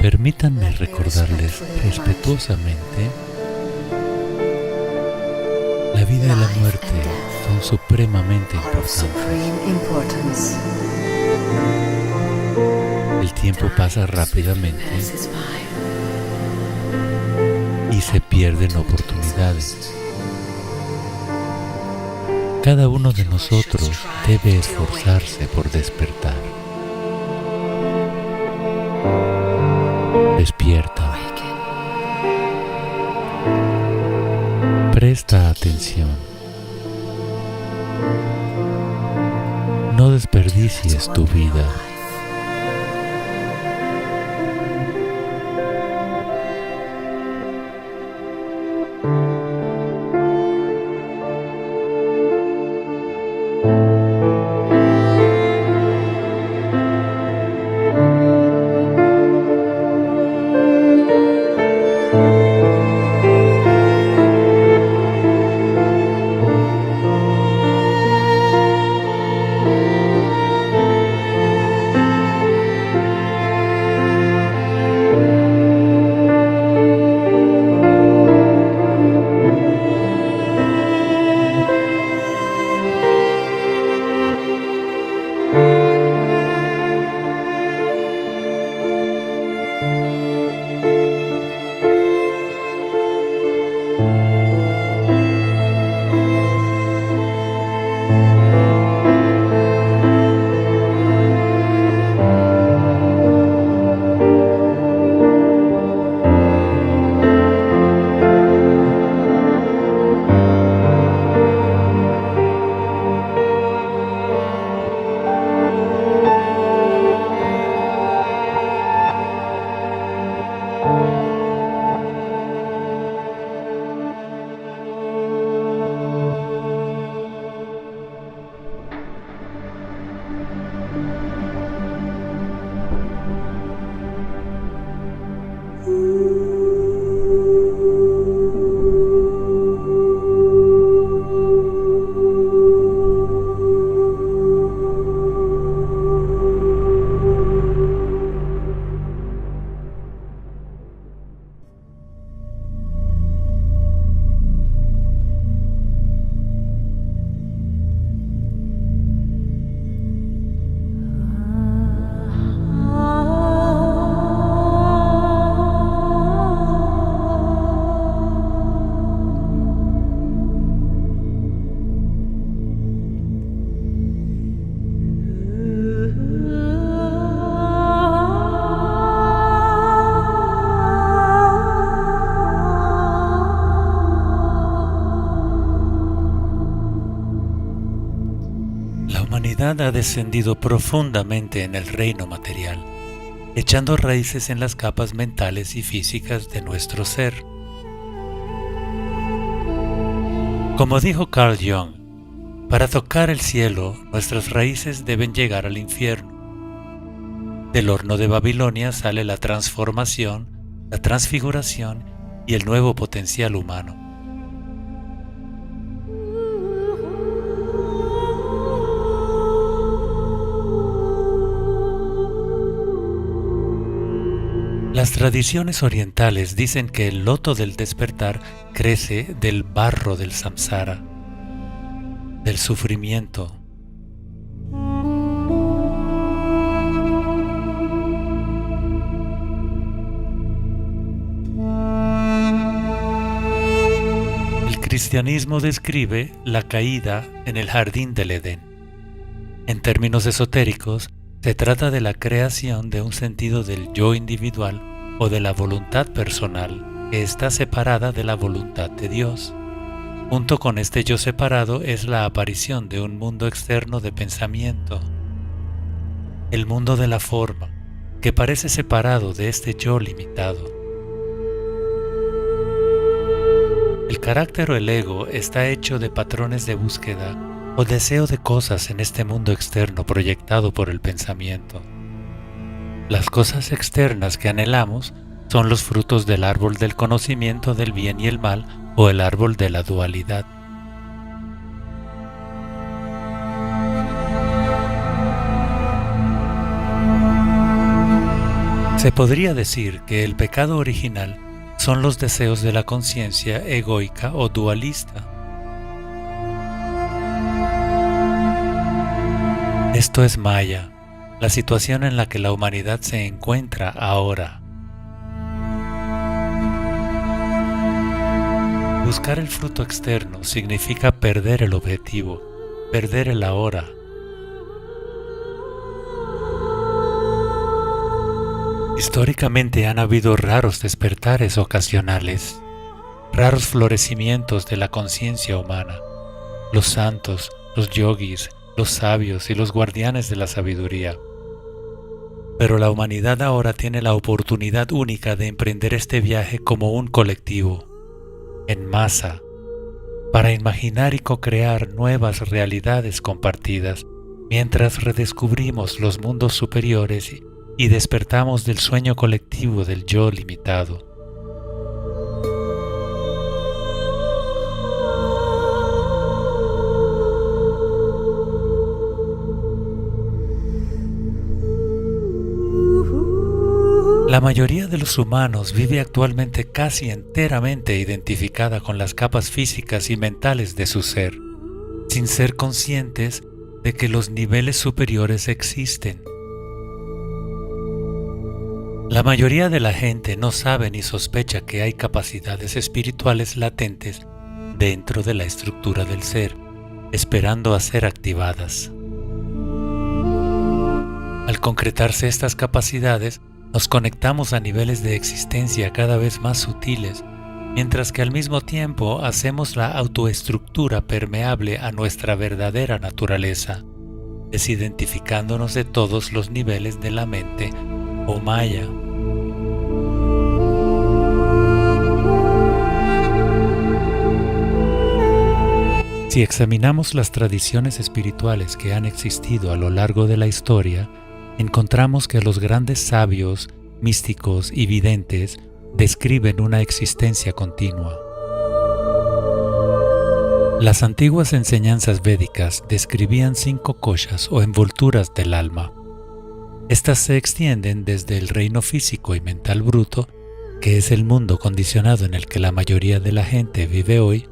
Permítanme recordarles respetuosamente: la vida y la muerte son supremamente importantes. El tiempo pasa rápidamente y se pierden oportunidades. Cada uno de nosotros debe esforzarse por despertar. Despierta. Presta atención. No desperdicies tu vida. La humanidad ha descendido profundamente en el reino material, echando raíces en las capas mentales y físicas de nuestro ser. Como dijo Carl Jung, para tocar el cielo, nuestras raíces deben llegar al infierno. Del horno de Babilonia sale la transformación, la transfiguración y el nuevo potencial humano. Las tradiciones orientales dicen que el loto del despertar crece del barro del samsara, del sufrimiento. El cristianismo describe la caída en el jardín del Edén. En términos esotéricos, se trata de la creación de un sentido del yo individual o de la voluntad personal que está separada de la voluntad de Dios. Junto con este yo separado es la aparición de un mundo externo de pensamiento, el mundo de la forma, que parece separado de este yo limitado. El carácter o el ego está hecho de patrones de búsqueda o deseo de cosas en este mundo externo proyectado por el pensamiento. Las cosas externas que anhelamos son los frutos del árbol del conocimiento del bien y el mal o el árbol de la dualidad. Se podría decir que el pecado original son los deseos de la conciencia egoica o dualista. Esto es Maya, la situación en la que la humanidad se encuentra ahora. Buscar el fruto externo significa perder el objetivo, perder el ahora. Históricamente han habido raros despertares ocasionales, raros florecimientos de la conciencia humana. Los santos, los yogis, los sabios y los guardianes de la sabiduría. Pero la humanidad ahora tiene la oportunidad única de emprender este viaje como un colectivo, en masa, para imaginar y co-crear nuevas realidades compartidas, mientras redescubrimos los mundos superiores y despertamos del sueño colectivo del yo limitado. La mayoría de los humanos vive actualmente casi enteramente identificada con las capas físicas y mentales de su ser, sin ser conscientes de que los niveles superiores existen. La mayoría de la gente no sabe ni sospecha que hay capacidades espirituales latentes dentro de la estructura del ser, esperando a ser activadas. Al concretarse estas capacidades, nos conectamos a niveles de existencia cada vez más sutiles, mientras que al mismo tiempo hacemos la autoestructura permeable a nuestra verdadera naturaleza, desidentificándonos de todos los niveles de la mente o Maya. Si examinamos las tradiciones espirituales que han existido a lo largo de la historia, encontramos que los grandes sabios, místicos y videntes describen una existencia continua. Las antiguas enseñanzas védicas describían 5 koshas o envolturas del alma. Estas se extienden desde el reino físico y mental bruto, que es el mundo condicionado en el que la mayoría de la gente vive hoy,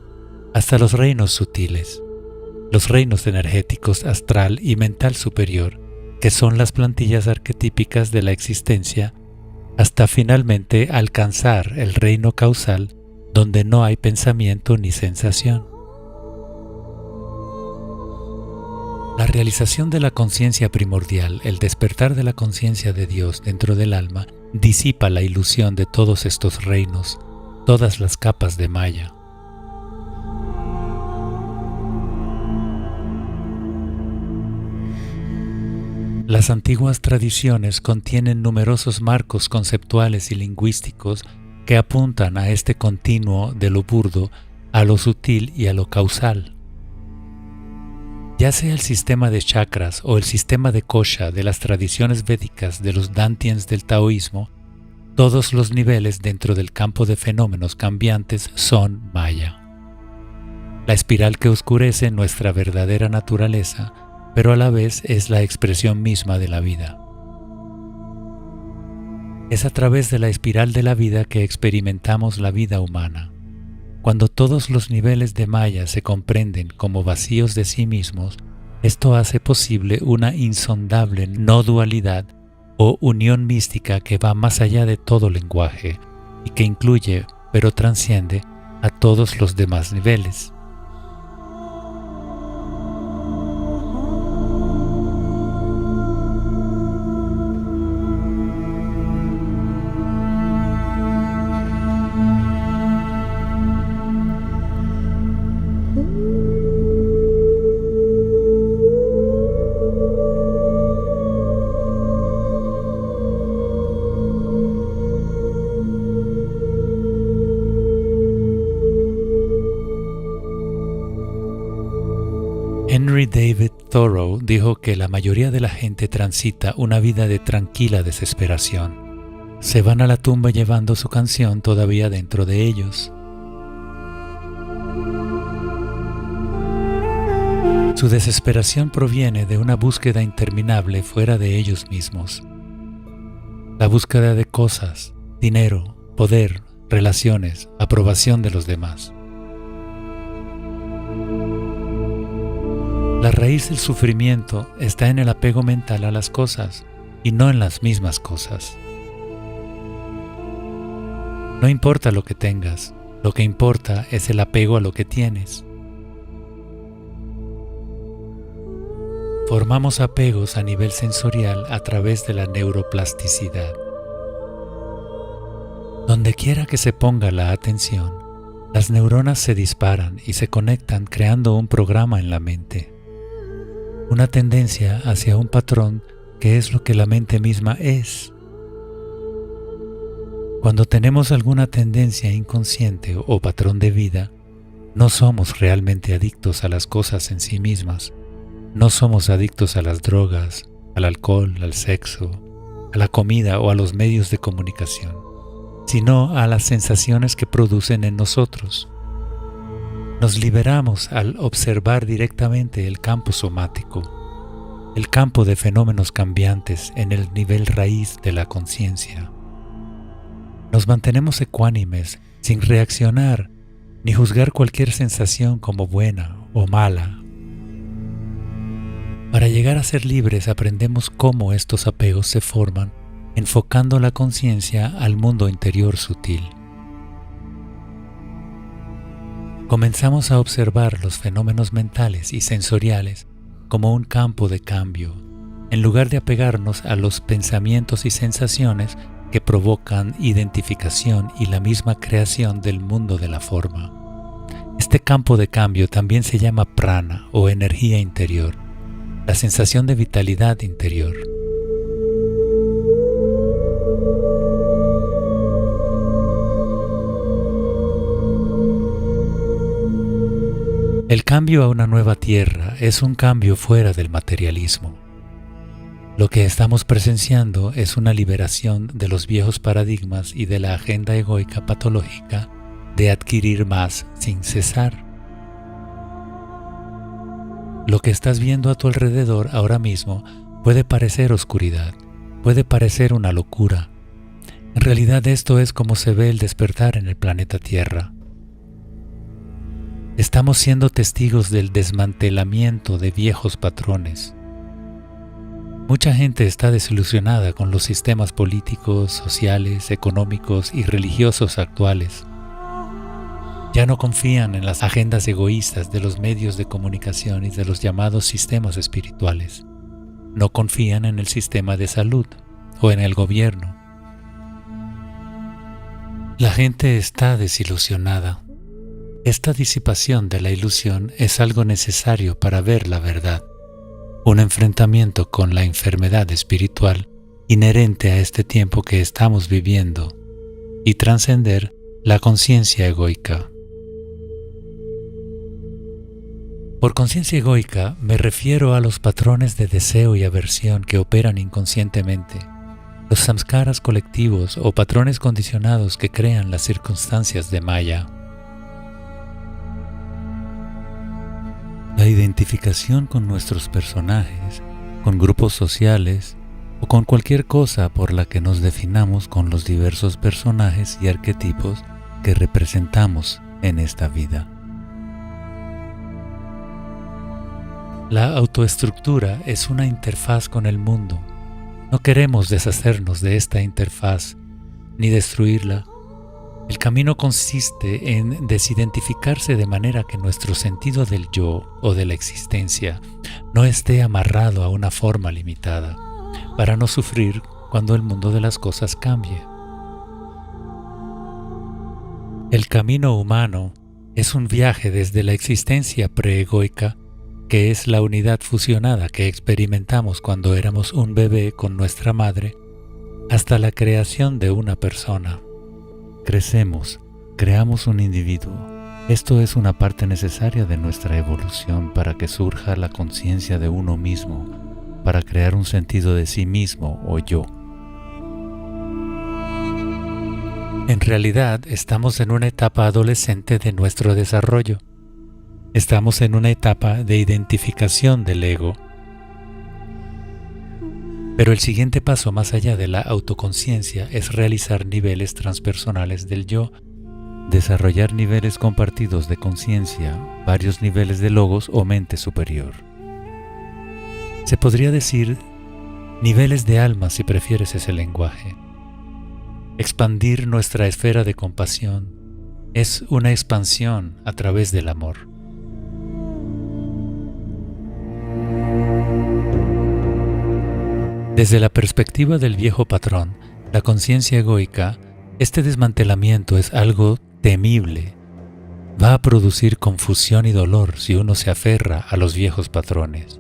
hasta los reinos sutiles, los reinos energéticos astral y mental superior, que son las plantillas arquetípicas de la existencia, hasta finalmente alcanzar el reino causal, donde no hay pensamiento ni sensación. La realización de la conciencia primordial, el despertar de la conciencia de Dios dentro del alma, disipa la ilusión de todos estos reinos, todas las capas de Maya. Las antiguas tradiciones contienen numerosos marcos conceptuales y lingüísticos que apuntan a este continuo de lo burdo a lo sutil y a lo causal. Ya sea el sistema de chakras o el sistema de kosha de las tradiciones védicas de los dantians del taoísmo, todos los niveles dentro del campo de fenómenos cambiantes son Maya. La espiral que oscurece nuestra verdadera naturaleza, pero a la vez es la expresión misma de la vida. Es a través de la espiral de la vida que experimentamos la vida humana. Cuando todos los niveles de Maya se comprenden como vacíos de sí mismos, esto hace posible una insondable no dualidad o unión mística que va más allá de todo lenguaje y que incluye, pero trasciende, a todos los demás niveles. Henry David Thoreau dijo que la mayoría de la gente transita una vida de tranquila desesperación. Se van a la tumba llevando su canción todavía dentro de ellos. Su desesperación proviene de una búsqueda interminable fuera de ellos mismos. la búsqueda de cosas, dinero, poder, relaciones, aprobación de los demás. La raíz del sufrimiento está en el apego mental a las cosas y no en las mismas cosas. No importa lo que tengas, lo que importa es el apego a lo que tienes. Formamos apegos a nivel sensorial a través de la neuroplasticidad. Donde quiera que se ponga la atención, las neuronas se disparan y se conectan creando un programa en la mente. Una tendencia hacia un patrón que es lo que la mente misma es. Cuando tenemos alguna tendencia inconsciente o patrón de vida, no somos realmente adictos a las cosas en sí mismas. No somos adictos a las drogas, al alcohol, al sexo, a la comida o a los medios de comunicación, sino a las sensaciones que producen en nosotros. Nos liberamos al observar directamente el campo somático, el campo de fenómenos cambiantes en el nivel raíz de la conciencia. Nos mantenemos ecuánimes, sin reaccionar ni juzgar cualquier sensación como buena o mala. Para llegar a ser libres aprendemos cómo estos apegos se forman, enfocando la conciencia al mundo interior sutil. Comenzamos a observar los fenómenos mentales y sensoriales como un campo de cambio, en lugar de apegarnos a los pensamientos y sensaciones que provocan identificación y la misma creación del mundo de la forma. Este campo de cambio también se llama prana o energía interior, la sensación de vitalidad interior. El cambio a una nueva tierra es un cambio fuera del materialismo. Lo que estamos presenciando es una liberación de los viejos paradigmas y de la agenda egoica patológica de adquirir más sin cesar. Lo que estás viendo a tu alrededor ahora mismo puede parecer oscuridad, puede parecer una locura. En realidad esto es como se ve el despertar en el planeta Tierra. Estamos siendo testigos del desmantelamiento de viejos patrones. Mucha gente está desilusionada con los sistemas políticos, sociales, económicos y religiosos actuales. Ya no confían en las agendas egoístas de los medios de comunicación y de los llamados sistemas espirituales. No confían en el sistema de salud o en el gobierno. La gente está desilusionada. Esta disipación de la ilusión es algo necesario para ver la verdad. Un enfrentamiento con la enfermedad espiritual inherente a este tiempo que estamos viviendo y trascender la conciencia egoica. Por conciencia egoica me refiero a los patrones de deseo y aversión que operan inconscientemente, los samskaras colectivos o patrones condicionados que crean las circunstancias de Maya. La identificación con nuestros personajes, con grupos sociales o con cualquier cosa por la que nos definamos con los diversos personajes y arquetipos que representamos en esta vida. La autoestructura es una interfaz con el mundo. No queremos deshacernos de esta interfaz ni destruirla. El camino consiste en desidentificarse de manera que nuestro sentido del yo o de la existencia no esté amarrado a una forma limitada, para no sufrir cuando el mundo de las cosas cambie. El camino humano es un viaje desde la existencia preegoica, que es la unidad fusionada que experimentamos cuando éramos un bebé con nuestra madre, hasta la creación de una persona. Crecemos, creamos un individuo. Esto es una parte necesaria de nuestra evolución para que surja la conciencia de uno mismo, para crear un sentido de sí mismo o yo. En realidad, estamos en una etapa adolescente de nuestro desarrollo. Estamos en una etapa de identificación del ego. Pero el siguiente paso más allá de la autoconciencia es realizar niveles transpersonales del yo, desarrollar niveles compartidos de conciencia, varios niveles de logos o mente superior. Se podría decir niveles de alma si prefieres ese lenguaje. Expandir nuestra esfera de compasión es una expansión a través del amor. Desde la perspectiva del viejo patrón, la conciencia egoica, este desmantelamiento es algo temible. Va a producir confusión y dolor si uno se aferra a los viejos patrones.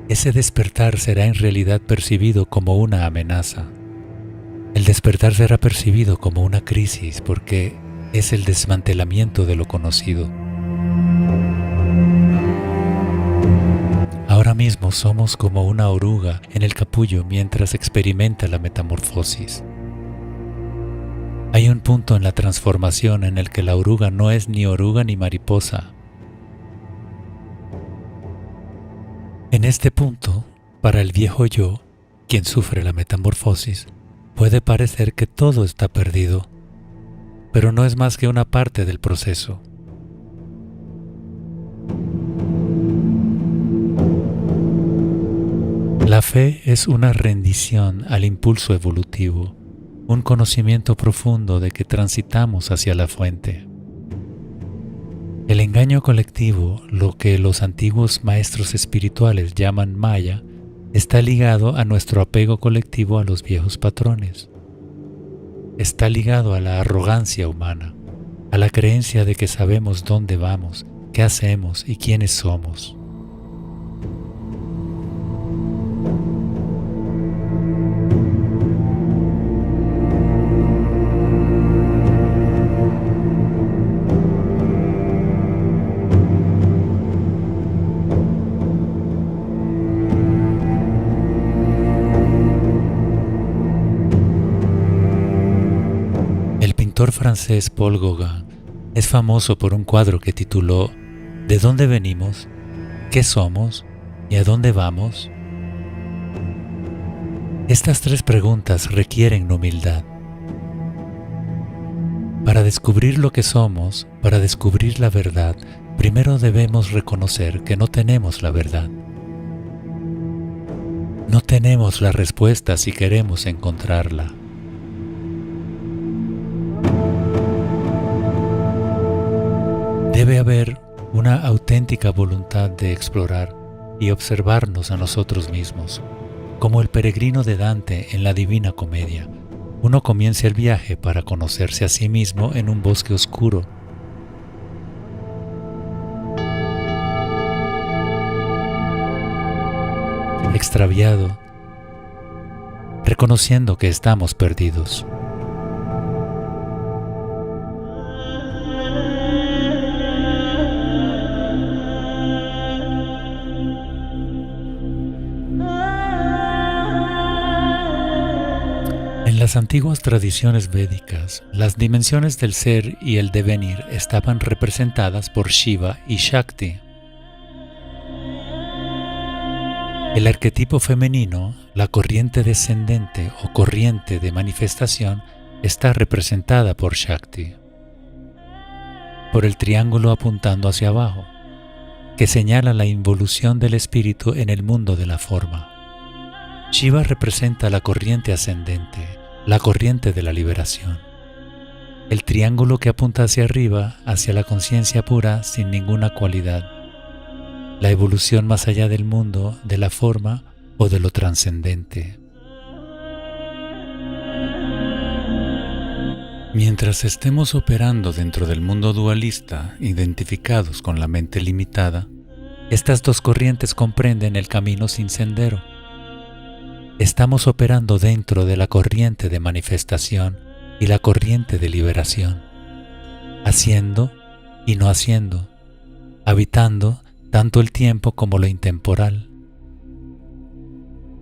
Ese despertar será en realidad percibido como una amenaza. El despertar será percibido como una crisis porque es el desmantelamiento de lo conocido. Ahora mismo somos como una oruga en el capullo mientras experimenta la metamorfosis. Hay un punto en la transformación en el que la oruga no es ni oruga ni mariposa. En este punto, para el viejo yo, quien sufre la metamorfosis, puede parecer que todo está perdido, pero no es más que una parte del proceso. La fe es una rendición al impulso evolutivo, un conocimiento profundo de que transitamos hacia la fuente. El engaño colectivo, lo que los antiguos maestros espirituales llaman Maya, está ligado a nuestro apego colectivo a los viejos patrones. Está ligado a la arrogancia humana, a la creencia de que sabemos dónde vamos, qué hacemos y quiénes somos. El pintor francés Paul Gauguin es famoso por un cuadro que tituló ¿De dónde venimos? ¿Qué somos? ¿Y a dónde vamos? Estas tres preguntas requieren humildad. Para descubrir lo que somos, para descubrir la verdad, primero debemos reconocer que no tenemos la verdad. No tenemos la respuesta si queremos encontrarla. Debe haber una auténtica voluntad de explorar y observarnos a nosotros mismos, como el peregrino de Dante en la Divina Comedia. Uno comienza el viaje para conocerse a sí mismo en un bosque oscuro. Extraviado, reconociendo que estamos perdidos. En las antiguas tradiciones védicas, las dimensiones del ser y el devenir estaban representadas por Shiva y Shakti. El arquetipo femenino, la corriente descendente o corriente de manifestación, está representada por Shakti, por el triángulo apuntando hacia abajo, que señala la involución del espíritu en el mundo de la forma. Shiva representa la corriente ascendente, la corriente de la liberación. El triángulo que apunta hacia arriba, hacia la conciencia pura sin ninguna cualidad. La evolución más allá del mundo, de la forma o de lo trascendente. Mientras estemos operando dentro del mundo dualista, identificados con la mente limitada, estas dos corrientes comprenden el camino sin sendero. Estamos operando dentro de la corriente de manifestación y la corriente de liberación, haciendo y no haciendo, habitando tanto el tiempo como lo intemporal.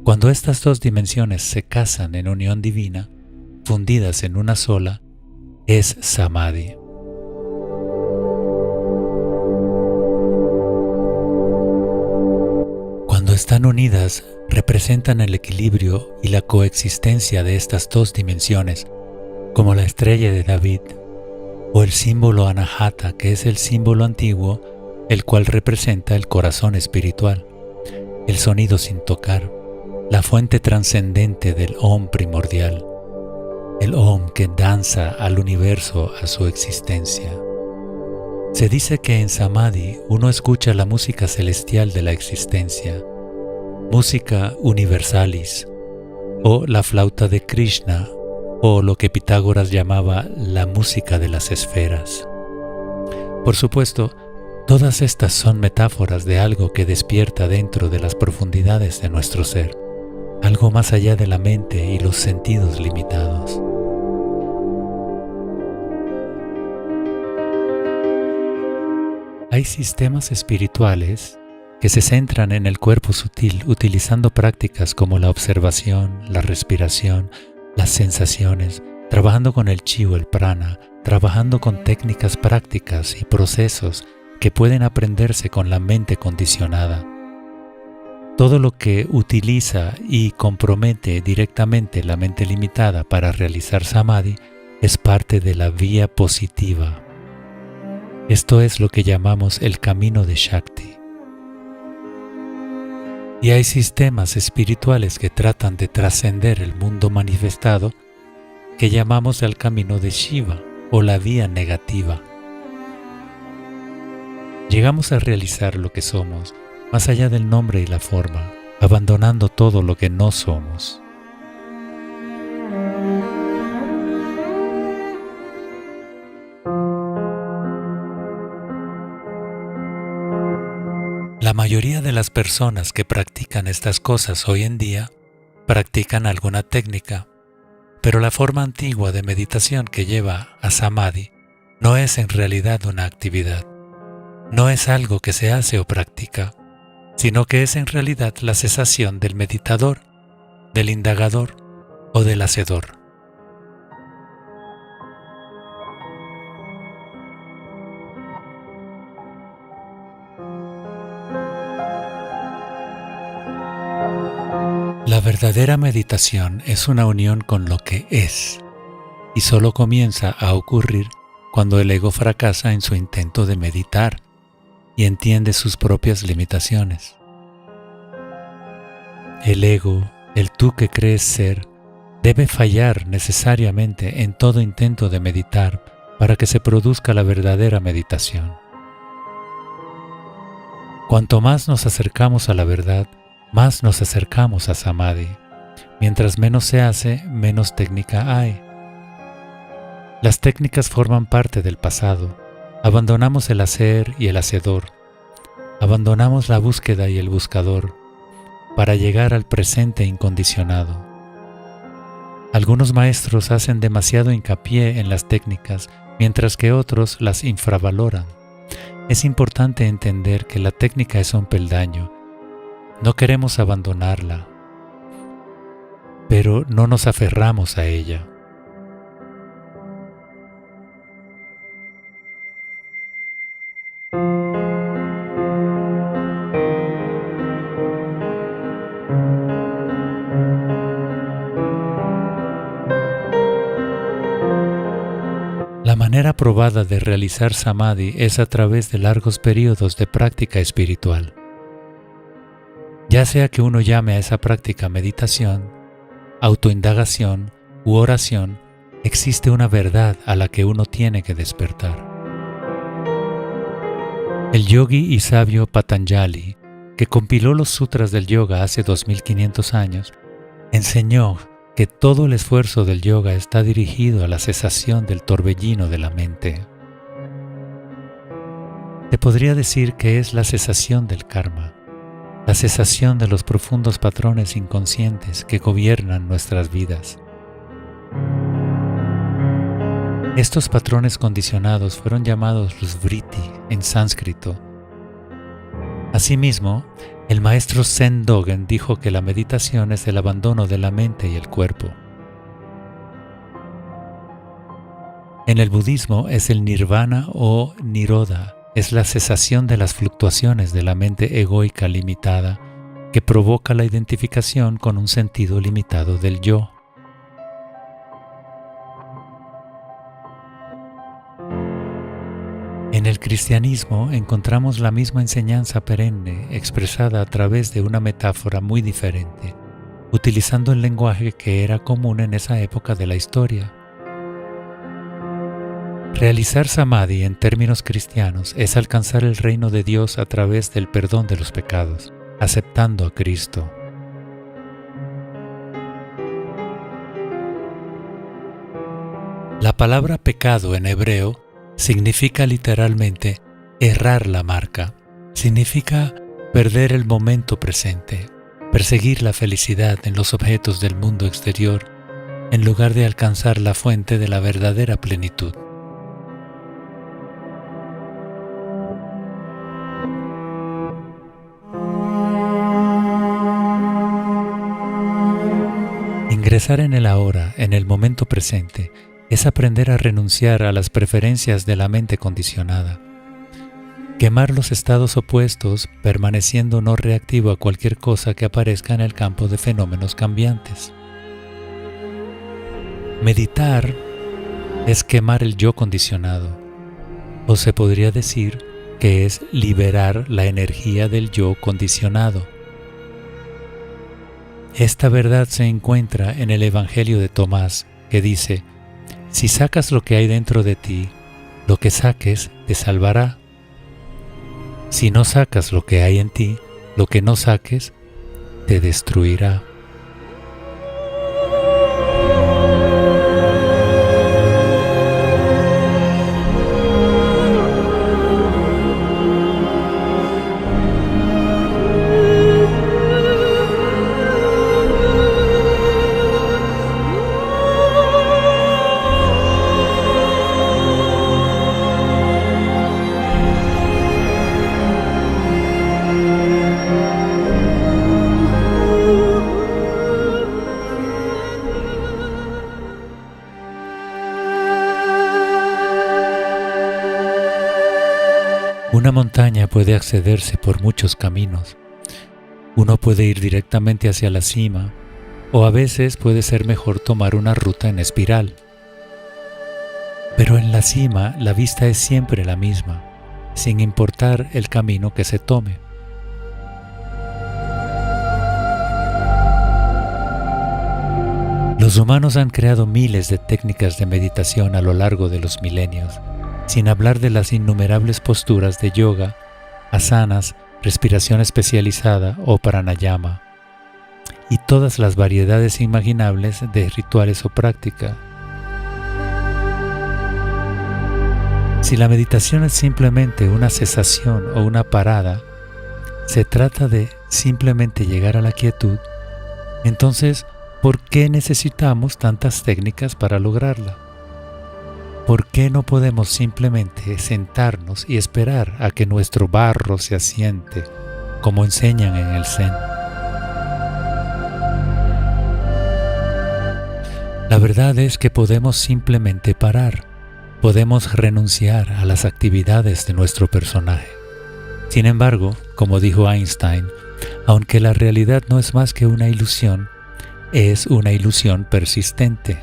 Cuando estas dos dimensiones se casan en unión divina, fundidas en una sola, es Samadhi. Cuando Cuando están unidas, representan el equilibrio y la coexistencia de estas dos dimensiones, como la estrella de David, o el símbolo Anahata, que es el símbolo antiguo, el cual representa el corazón espiritual, el sonido sin tocar, la fuente trascendente del Om primordial, el Om que danza al universo a su existencia. Se dice que en Samadhi uno escucha la música celestial de la existencia, música universalis, o la flauta de Krishna, o lo que Pitágoras llamaba la música de las esferas. Por supuesto, todas estas son metáforas de algo que despierta dentro de las profundidades de nuestro ser, algo más allá de la mente y los sentidos limitados. Hay sistemas espirituales que se centran en el cuerpo sutil utilizando prácticas como la observación, la respiración, las sensaciones, trabajando con el chi o el prana, trabajando con técnicas prácticas y procesos que pueden aprenderse con la mente condicionada. Todo lo que utiliza y compromete directamente la mente limitada para realizar samadhi es parte de la vía positiva. Esto es lo que llamamos el camino de Shakti. Y hay sistemas espirituales que tratan de trascender el mundo manifestado que llamamos el camino de Shiva o la vía negativa. Llegamos a realizar lo que somos, más allá del nombre y la forma, abandonando todo lo que no somos. La mayoría de las personas que practican estas cosas hoy en día practican alguna técnica, pero la forma antigua de meditación que lleva a Samadhi no es en realidad una actividad, no es algo que se hace o practica, sino que es en realidad la cesación del meditador, del indagador o del hacedor. La verdadera meditación es una unión con lo que es, y solo comienza a ocurrir cuando el ego fracasa en su intento de meditar y entiende sus propias limitaciones. El ego, el tú que crees ser, debe fallar necesariamente en todo intento de meditar para que se produzca la verdadera meditación. Cuanto más nos acercamos a la verdad, más nos acercamos a Samadhi. Mientras menos se hace, menos técnica hay. Las técnicas forman parte del pasado. Abandonamos el hacer y el hacedor. Abandonamos la búsqueda y el buscador para llegar al presente incondicionado. Algunos maestros hacen demasiado hincapié en las técnicas, mientras que otros las infravaloran. Es importante entender que la técnica es un peldaño. No queremos abandonarla, pero no nos aferramos a ella. La manera probada de realizar samadhi es a través de largos periodos de práctica espiritual. Ya sea que uno llame a esa práctica meditación, autoindagación u oración, existe una verdad a la que uno tiene que despertar. El yogi y sabio Patanjali, que compiló los sutras del yoga hace 2500 años, enseñó que todo el esfuerzo del yoga está dirigido a la cesación del torbellino de la mente. Se podría decir que es la cesación del karma, la cesación de los profundos patrones inconscientes que gobiernan nuestras vidas. Estos patrones condicionados fueron llamados los vritti en sánscrito. Asimismo, el maestro Zen Dogen dijo que la meditación es el abandono de la mente y el cuerpo. En el budismo es el nirvana o nirodha, es la cesación de las fluctuaciones de la mente egoica limitada que provoca la identificación con un sentido limitado del yo. En el cristianismo encontramos la misma enseñanza perenne expresada a través de una metáfora muy diferente, utilizando el lenguaje que era común en esa época de la historia. Realizar samadhi en términos cristianos es alcanzar el reino de Dios a través del perdón de los pecados, aceptando a Cristo. La palabra pecado en hebreo significa literalmente errar la marca, significa perder el momento presente, perseguir la felicidad en los objetos del mundo exterior, en lugar de alcanzar la fuente de la verdadera plenitud. Ingresar en el ahora, en el momento presente, es aprender a renunciar a las preferencias de la mente condicionada. Quemar los estados opuestos, permaneciendo no reactivo a cualquier cosa que aparezca en el campo de fenómenos cambiantes. Meditar es quemar el yo condicionado, o se podría decir que es liberar la energía del yo condicionado. Esta verdad se encuentra en el Evangelio de Tomás, que dice: si sacas lo que hay dentro de ti, lo que saques te salvará. Si no sacas lo que hay en ti, lo que no saques te destruirá. Una montaña puede accederse por muchos caminos. Uno puede ir directamente hacia la cima, o a veces puede ser mejor tomar una ruta en espiral. Pero en la cima la vista es siempre la misma, sin importar el camino que se tome. Los humanos han creado miles de técnicas de meditación a lo largo de los milenios, sin hablar de las innumerables posturas de yoga, asanas, respiración especializada o pranayama, y todas las variedades imaginables de rituales o práctica. Si la meditación es simplemente una cesación o una parada, se trata de simplemente llegar a la quietud, entonces, ¿por qué necesitamos tantas técnicas para lograrla? ¿Por qué no podemos simplemente sentarnos y esperar a que nuestro barro se asiente, como enseñan en el Zen? La verdad es que podemos simplemente parar, podemos renunciar a las actividades de nuestro personaje. Sin embargo, como dijo Einstein, aunque la realidad no es más que una ilusión, es una ilusión persistente.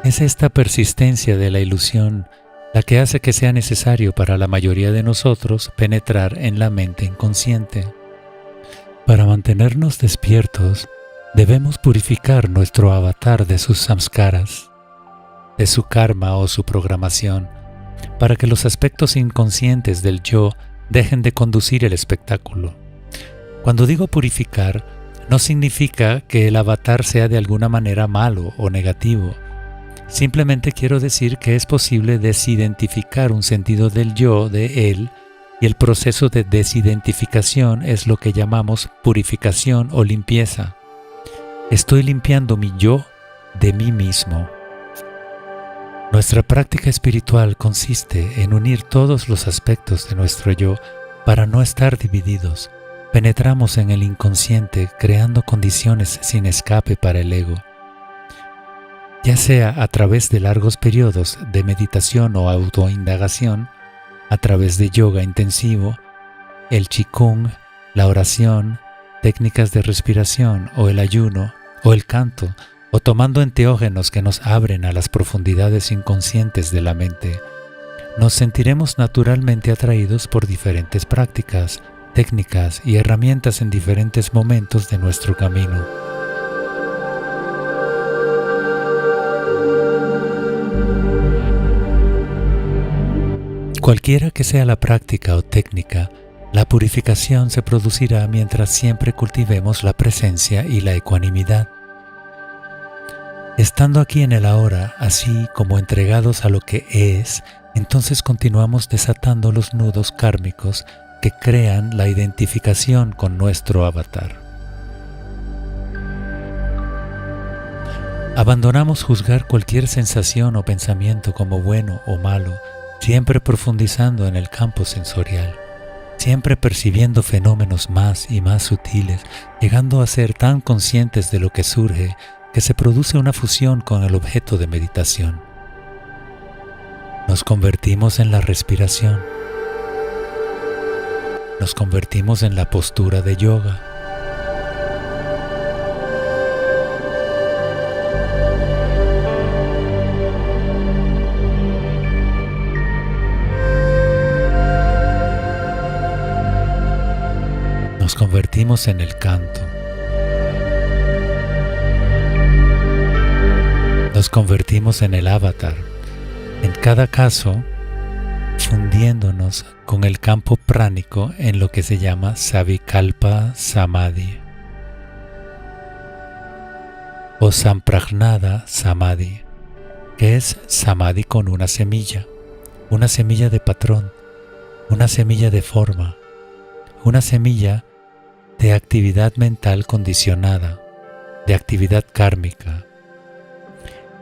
Es esta persistencia de la ilusión la que hace que sea necesario para la mayoría de nosotros penetrar en la mente inconsciente. Para mantenernos despiertos, debemos purificar nuestro avatar de sus samskaras, de su karma o su programación, para que los aspectos inconscientes del yo dejen de conducir el espectáculo. Cuando digo purificar, no significa que el avatar sea de alguna manera malo o negativo. Simplemente quiero decir que es posible desidentificar un sentido del yo de él, y el proceso de desidentificación es lo que llamamos purificación o limpieza. Estoy limpiando mi yo de mí mismo. Nuestra práctica espiritual consiste en unir todos los aspectos de nuestro yo para no estar divididos. Penetramos en el inconsciente creando condiciones sin escape para el ego. ya sea a través de largos periodos de meditación o autoindagación, a través de yoga intensivo, el qigong, la oración, técnicas de respiración o el ayuno o el canto, o tomando enteógenos que nos abren a las profundidades inconscientes de la mente, nos sentiremos naturalmente atraídos por diferentes prácticas, técnicas y herramientas en diferentes momentos de nuestro camino. Cualquiera que sea la práctica o técnica, la purificación se producirá mientras siempre cultivemos la presencia y la ecuanimidad. Estando aquí en el ahora, así como entregados a lo que es, entonces continuamos desatando los nudos kármicos que crean la identificación con nuestro avatar. Abandonamos juzgar cualquier sensación o pensamiento como bueno o malo, siempre profundizando en el campo sensorial, siempre percibiendo fenómenos más y más sutiles, llegando a ser tan conscientes de lo que surge que se produce una fusión con el objeto de meditación. Nos convertimos en la respiración. Nos convertimos en la postura de yoga. Nos convertimos en el canto. Nos convertimos en el avatar, en cada caso fundiéndonos con el campo pránico en lo que se llama Savikalpa Samadhi o Samprajnada Samadhi, que es Samadhi con una semilla de patrón, una semilla de forma, una semilla de actividad mental condicionada, de actividad kármica.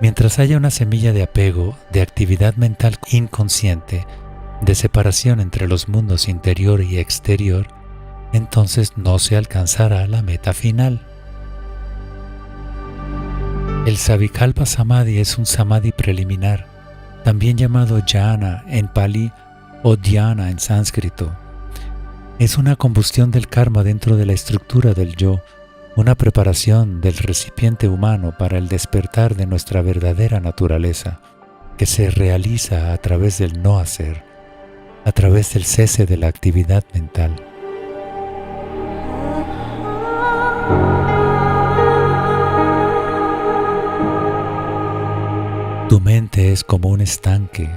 Mientras haya una semilla de apego, de actividad mental inconsciente, de separación entre los mundos interior y exterior, entonces no se alcanzará la meta final. El Savikalpa Samadhi es un samadhi preliminar, también llamado jhana en pali o dhyana en sánscrito. Es una combustión del karma dentro de la estructura del yo, una preparación del recipiente humano para el despertar de nuestra verdadera naturaleza, que se realiza a través del no hacer, a través del cese de la actividad mental. Tu mente es como un estanque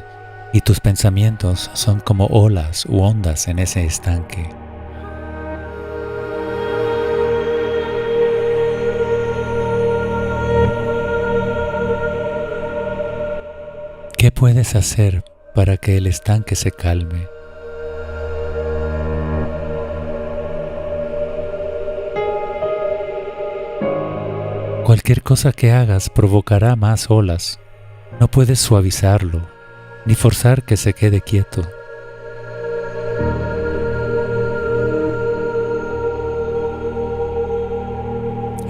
y tus pensamientos son como olas u ondas en ese estanque. ¿Qué puedes hacer para que el estanque se calme? Cualquier cosa que hagas provocará más olas. No puedes suavizarlo, ni forzar que se quede quieto.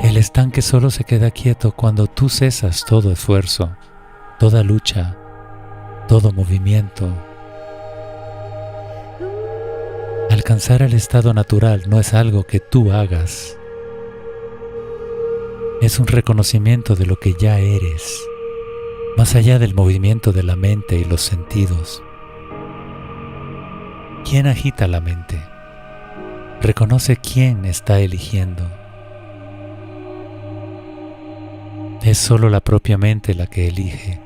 El estanque solo se queda quieto cuando tú cesas todo esfuerzo, toda lucha, todo movimiento. Alcanzar el estado natural no es algo que tú hagas. Es un reconocimiento de lo que ya eres, más allá del movimiento de la mente y los sentidos. ¿Quién agita la mente? Reconoce quién está eligiendo. Es solo la propia mente la que elige.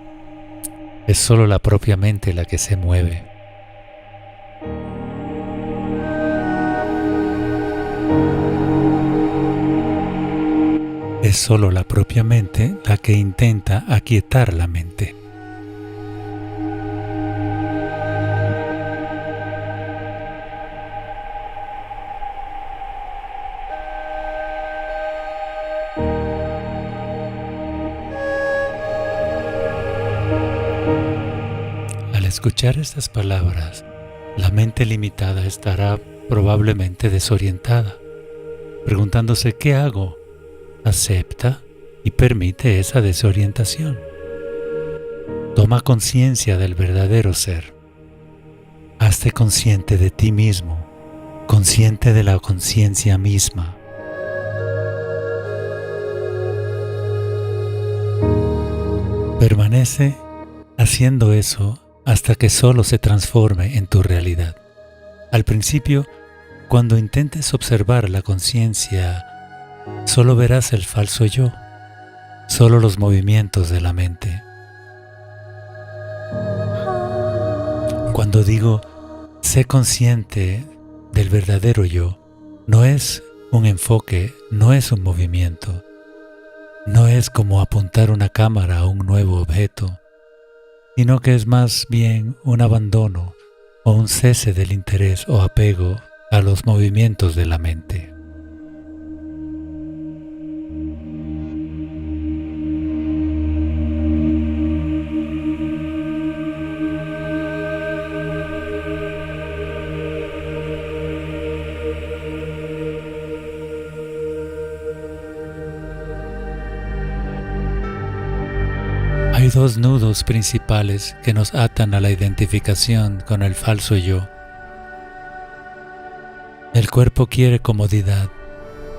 Es solo la propia mente la que se mueve. Es solo la propia mente la que intenta aquietar la mente. Al escuchar estas palabras, la mente limitada estará probablemente desorientada, preguntándose ¿qué hago? Acepta y permite esa desorientación. Toma conciencia del verdadero ser. Hazte consciente de ti mismo, consciente de la conciencia misma. Permanece haciendo eso hasta que solo se transforme en tu realidad. Al principio, cuando intentes observar la conciencia, solo verás el falso yo, solo los movimientos de la mente. Cuando digo, sé consciente del verdadero yo, no es un enfoque, no es un movimiento, no es como apuntar una cámara a un nuevo objeto, sino que es más bien un abandono o un cese del interés o apego a los movimientos de la mente. Hay dos nudos principales que nos atan a la identificación con el falso yo. El cuerpo quiere comodidad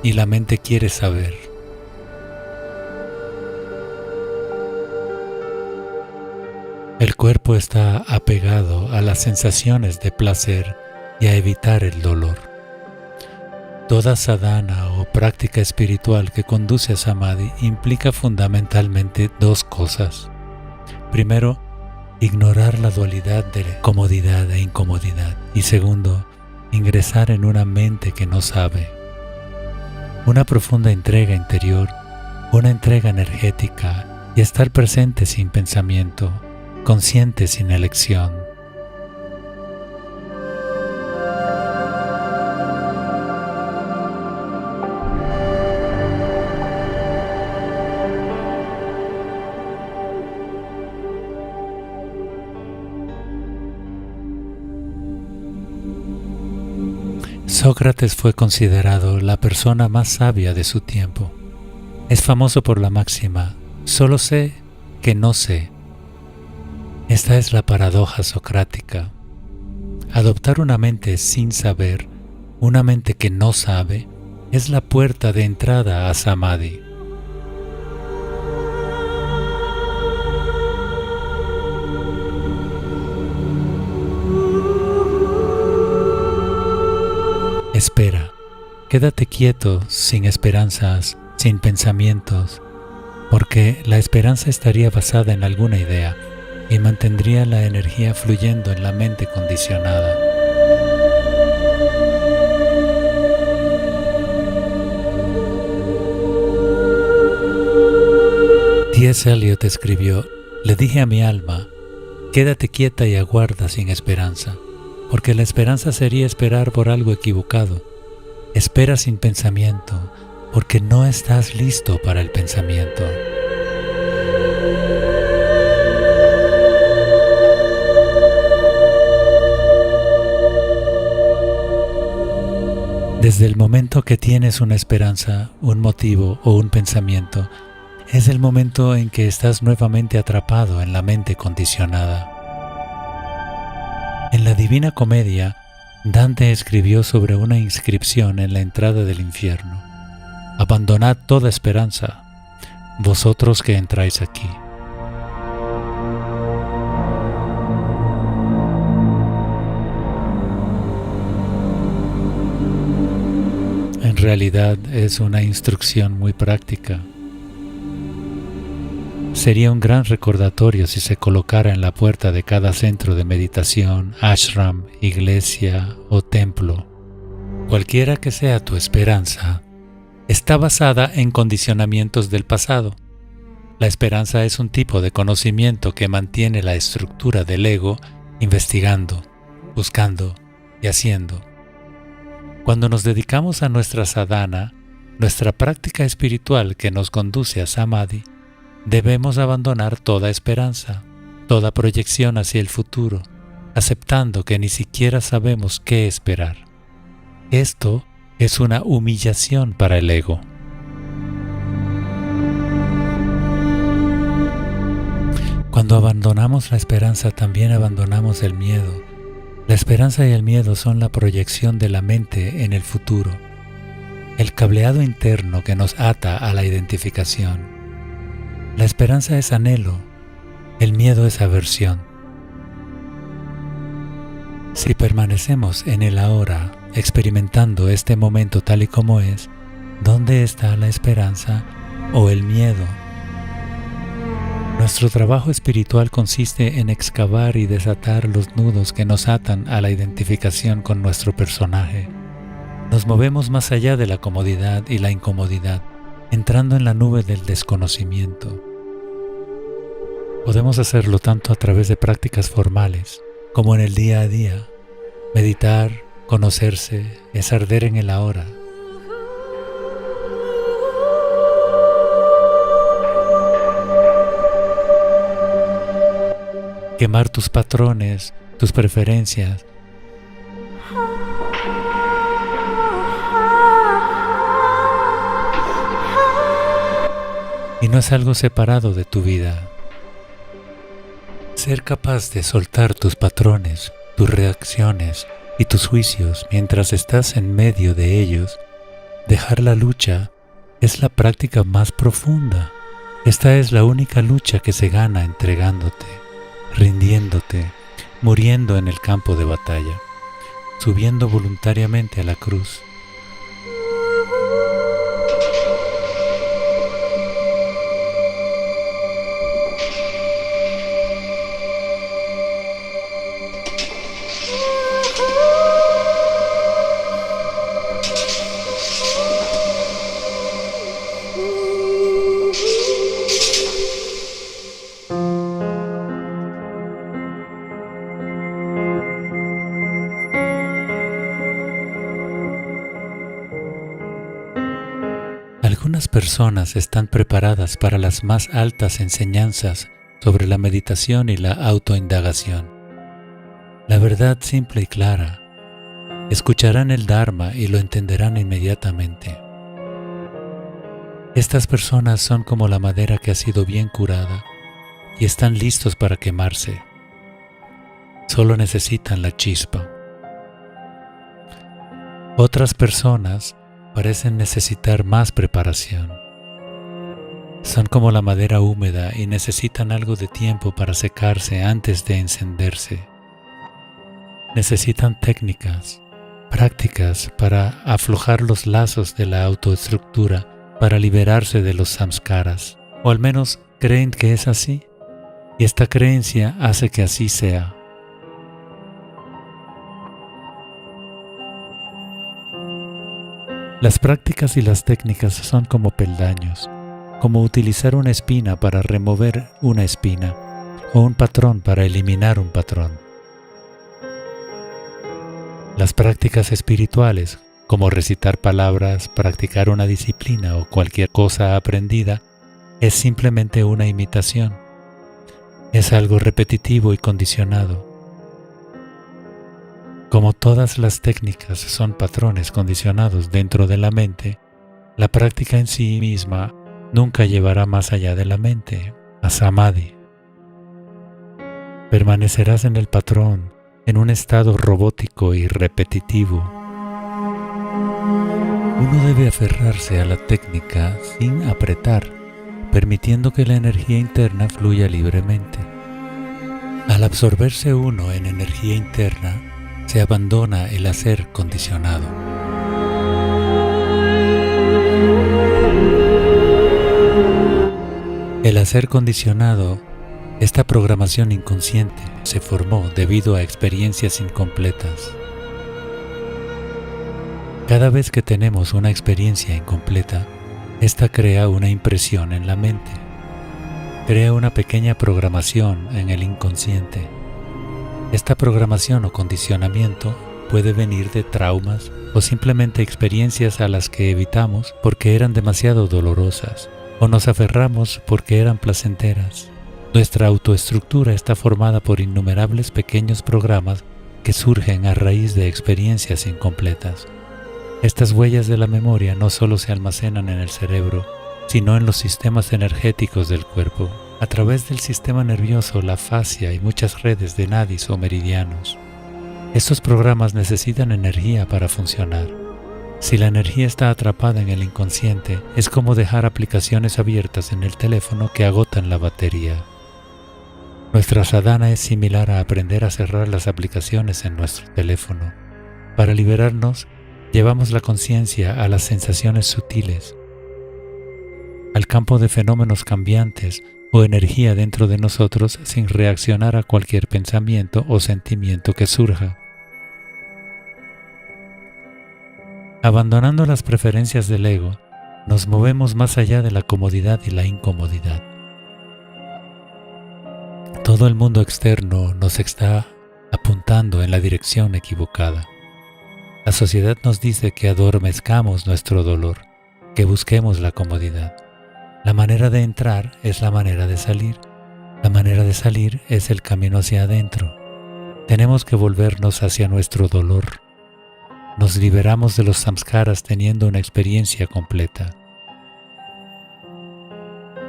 y la mente quiere saber. El cuerpo está apegado a las sensaciones de placer y a evitar el dolor. Toda sadhana o práctica espiritual que conduce a samadhi implica fundamentalmente dos cosas. Primero, ignorar la dualidad de comodidad e incomodidad. Y segundo, ingresar en una mente que no sabe. Una profunda entrega interior, una entrega energética y estar presente sin pensamiento, consciente sin elección. Sócrates fue considerado la persona más sabia de su tiempo. Es famoso por la máxima, solo sé que no sé. Esta es la paradoja socrática. Adoptar una mente sin saber, una mente que no sabe, es la puerta de entrada a samadhi. Espera, quédate quieto, sin esperanzas, sin pensamientos, porque la esperanza estaría basada en alguna idea y mantendría la energía fluyendo en la mente condicionada. T.S. Eliot escribió, le dije a mi alma, quédate quieta y aguarda sin esperanza. Porque la esperanza sería esperar por algo equivocado. Espera sin pensamiento, porque no estás listo para el pensamiento. Desde el momento que tienes una esperanza, un motivo o un pensamiento, es el momento en que estás nuevamente atrapado en la mente condicionada. En la Divina Comedia, Dante escribió sobre una inscripción en la entrada del infierno. Abandonad toda esperanza, vosotros que entráis aquí. En realidad es una instrucción muy práctica. Sería un gran recordatorio si se colocara en la puerta de cada centro de meditación, ashram, iglesia o templo. Cualquiera que sea tu esperanza, está basada en condicionamientos del pasado. La esperanza es un tipo de conocimiento que mantiene la estructura del ego investigando, buscando y haciendo. Cuando nos dedicamos a nuestra sadhana, nuestra práctica espiritual que nos conduce a samadhi, debemos abandonar toda esperanza, toda proyección hacia el futuro, aceptando que ni siquiera sabemos qué esperar. Esto es una humillación para el ego. Cuando abandonamos la esperanza, también abandonamos el miedo. La esperanza y el miedo son la proyección de la mente en el futuro, el cableado interno que nos ata a la identificación. La esperanza es anhelo, el miedo es aversión. Si permanecemos en el ahora, experimentando este momento tal y como es, ¿dónde está la esperanza o el miedo? Nuestro trabajo espiritual consiste en excavar y desatar los nudos que nos atan a la identificación con nuestro personaje. Nos movemos más allá de la comodidad y la incomodidad, entrando en la nube del desconocimiento. Podemos hacerlo tanto a través de prácticas formales como en el día a día. Meditar, conocerse, es arder en el ahora. Quemar tus patrones, tus preferencias. Y no es algo separado de tu vida. Ser capaz de soltar tus patrones, tus reacciones y tus juicios mientras estás en medio de ellos, dejar la lucha, es la práctica más profunda. Esta es la única lucha que se gana entregándote, rindiéndote, muriendo en el campo de batalla, subiendo voluntariamente a la cruz. Algunas personas están preparadas para las más altas enseñanzas sobre la meditación y la autoindagación. La verdad simple y clara. Escucharán el Dharma y lo entenderán inmediatamente. Estas personas son como la madera que ha sido bien curada y están listos para quemarse. Solo necesitan la chispa. Otras personas parecen necesitar más preparación. Son como la madera húmeda y necesitan algo de tiempo para secarse antes de encenderse. Necesitan técnicas, prácticas para aflojar los lazos de la autoestructura, para liberarse de los samskaras, o al menos creen que es así, y esta creencia hace que así sea. Las prácticas y las técnicas son como peldaños, como utilizar una espina para remover una espina, o un patrón para eliminar un patrón. Las prácticas espirituales, como recitar palabras, practicar una disciplina o cualquier cosa aprendida, es simplemente una imitación. Es algo repetitivo y condicionado. Como todas las técnicas son patrones condicionados dentro de la mente, la práctica en sí misma nunca llevará más allá de la mente, a Samadhi. Permanecerás en el patrón, en un estado robótico y repetitivo. Uno debe aferrarse a la técnica sin apretar, permitiendo que la energía interna fluya libremente. Al absorberse uno en energía interna, se abandona el hacer condicionado. El hacer condicionado, esta programación inconsciente, se formó debido a experiencias incompletas. Cada vez que tenemos una experiencia incompleta, esta crea una impresión en la mente, crea una pequeña programación en el inconsciente. Esta programación o condicionamiento puede venir de traumas o simplemente experiencias a las que evitamos porque eran demasiado dolorosas o nos aferramos porque eran placenteras. Nuestra autoestructura está formada por innumerables pequeños programas que surgen a raíz de experiencias incompletas. Estas huellas de la memoria no solo se almacenan en el cerebro, sino en los sistemas energéticos del cuerpo. a través del sistema nervioso, la fascia y muchas redes de nadis o meridianos. Estos programas necesitan energía para funcionar. Si la energía está atrapada en el inconsciente, es como dejar aplicaciones abiertas en el teléfono que agotan la batería. Nuestra sadhana es similar a aprender a cerrar las aplicaciones en nuestro teléfono. Para liberarnos, llevamos la conciencia a las sensaciones sutiles, al campo de fenómenos cambiantes o energía dentro de nosotros sin reaccionar a cualquier pensamiento o sentimiento que surja. Abandonando las preferencias del ego, nos movemos más allá de la comodidad y la incomodidad. Todo el mundo externo nos está apuntando en la dirección equivocada. La sociedad nos dice que adormezcamos nuestro dolor, que busquemos la comodidad. La manera de entrar es la manera de salir. La manera de salir es el camino hacia adentro. Tenemos que volvernos hacia nuestro dolor. Nos liberamos de los samskaras teniendo una experiencia completa.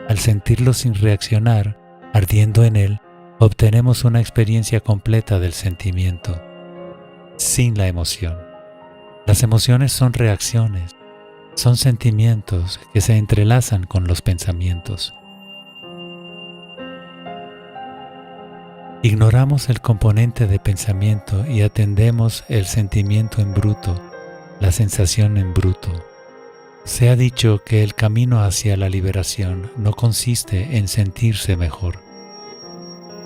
Al sentirlo sin reaccionar, ardiendo en él, obtenemos una experiencia completa del sentimiento, sin la emoción. Las emociones son reacciones, son sentimientos que se entrelazan con los pensamientos. Ignoramos el componente de pensamiento y atendemos el sentimiento en bruto, la sensación en bruto. Se ha dicho que el camino hacia la liberación no consiste en sentirse mejor,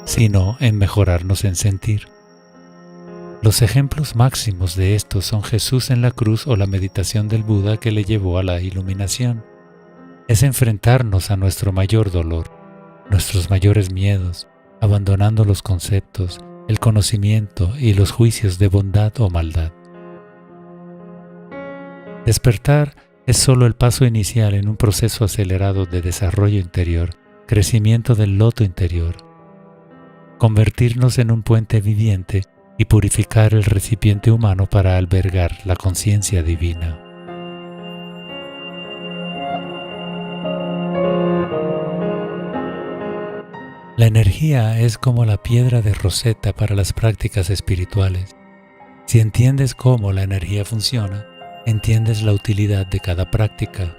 sino en mejorarnos en sentir. Los ejemplos máximos de esto son Jesús en la cruz o la meditación del Buda que le llevó a la iluminación. Es enfrentarnos a nuestro mayor dolor, nuestros mayores miedos, abandonando los conceptos, el conocimiento y los juicios de bondad o maldad. Despertar es solo el paso inicial en un proceso acelerado de desarrollo interior, crecimiento del loto interior. Convertirnos en un puente viviente y purificar el recipiente humano para albergar la conciencia divina. La energía es como la piedra de Rosetta para las prácticas espirituales. Si entiendes cómo la energía funciona, entiendes la utilidad de cada práctica.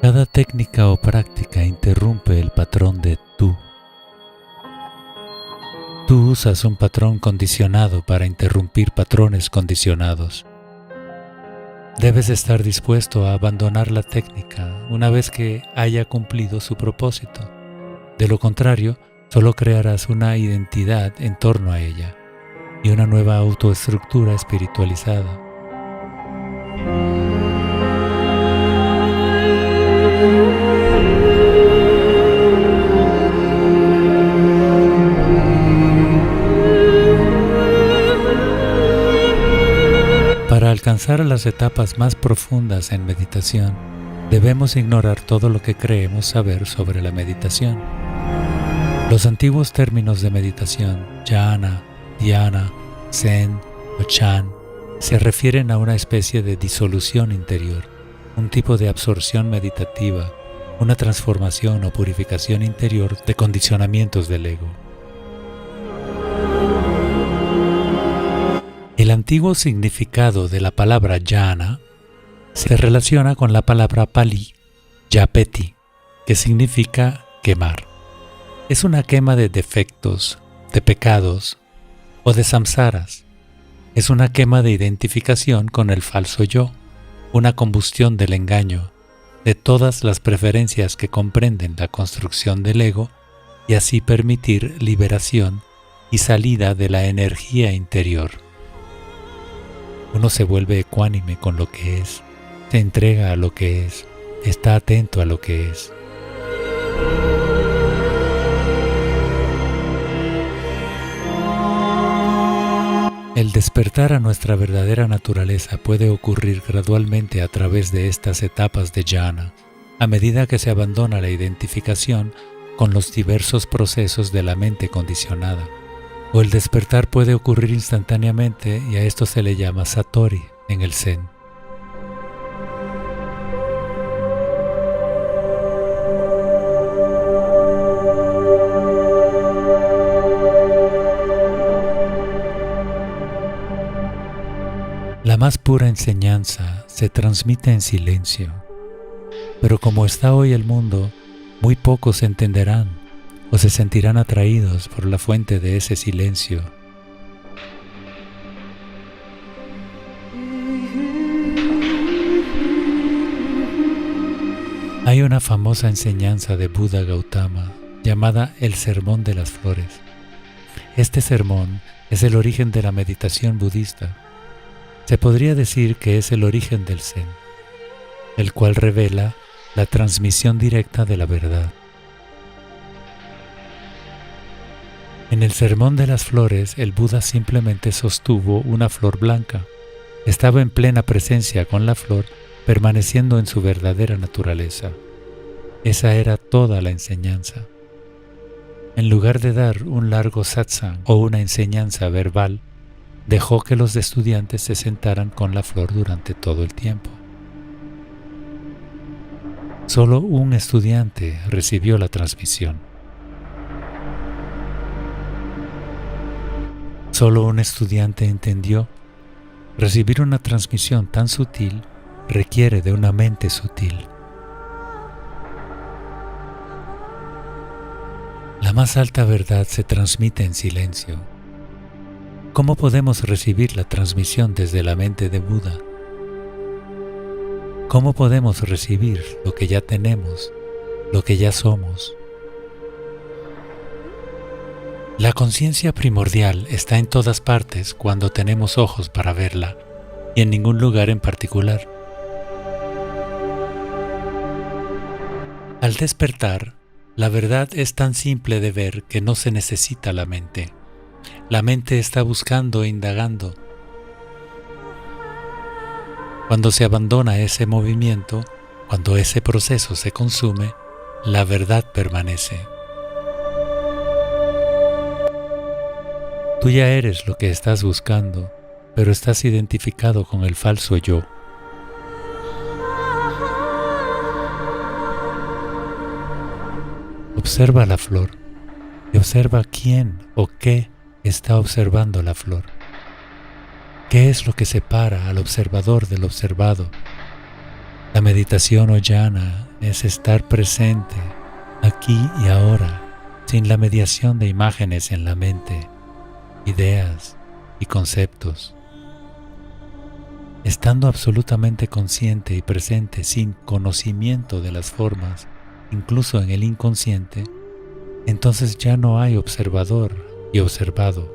Cada técnica o práctica interrumpe el patrón de tú. Tú usas un patrón condicionado para interrumpir patrones condicionados. Debes estar dispuesto a abandonar la técnica una vez que haya cumplido su propósito. De lo contrario, solo crearás una identidad en torno a ella y una nueva autoestructura espiritualizada. Para alcanzar las etapas más profundas en meditación, debemos ignorar todo lo que creemos saber sobre la meditación. Los antiguos términos de meditación, jhana, dhyana, zen o chan, se refieren a una especie de disolución interior, un tipo de absorción meditativa, una transformación o purificación interior de condicionamientos del ego. El antiguo significado de la palabra jhana se relaciona con la palabra pali, yapeti, que significa quemar. Es una quema de defectos, de pecados o de samsaras. Es una quema de identificación con el falso yo, una combustión del engaño, de todas las preferencias que comprenden la construcción del ego y así permitir liberación y salida de la energía interior. Uno se vuelve ecuánime con lo que es, se entrega a lo que es, está atento a lo que es. El despertar a nuestra verdadera naturaleza puede ocurrir gradualmente a través de estas etapas de jhana, a medida que se abandona la identificación con los diversos procesos de la mente condicionada. O el despertar puede ocurrir instantáneamente y a esto se le llama satori en el Zen. La más pura enseñanza se transmite en silencio, pero como está hoy el mundo, muy pocos entenderán o se sentirán atraídos por la fuente de ese silencio. Hay una famosa enseñanza de Buda Gautama llamada el Sermón de las Flores. Este sermón es el origen de la meditación budista. Se podría decir que es el origen del Zen, el cual revela la transmisión directa de la verdad. En el Sermón de las Flores, el Buda simplemente sostuvo una flor blanca. Estaba en plena presencia con la flor, permaneciendo en su verdadera naturaleza. Esa era toda la enseñanza. En lugar de dar un largo satsang o una enseñanza verbal, dejó que los estudiantes se sentaran con la flor durante todo el tiempo. Solo un estudiante recibió la transmisión. Solo un estudiante entendió. Recibir una transmisión tan sutil requiere de una mente sutil. La más alta verdad se transmite en silencio. ¿Cómo podemos recibir la transmisión desde la mente de Buda? ¿Cómo podemos recibir lo que ya tenemos, lo que ya somos? La conciencia primordial está en todas partes cuando tenemos ojos para verla, y en ningún lugar en particular. Al despertar, la verdad es tan simple de ver que no se necesita la mente. La mente está buscando e indagando. Cuando se abandona ese movimiento, cuando ese proceso se consume, la verdad permanece. Tú ya eres lo que estás buscando, pero estás identificado con el falso yo. Observa la flor y observa quién o qué está observando la flor. ¿Qué es lo que separa al observador del observado? La meditación o jhana es estar presente, aquí y ahora, sin la mediación de imágenes en la mente, ideas y conceptos. Estando absolutamente consciente y presente sin conocimiento de las formas, incluso en el inconsciente, entonces ya no hay observador y observado.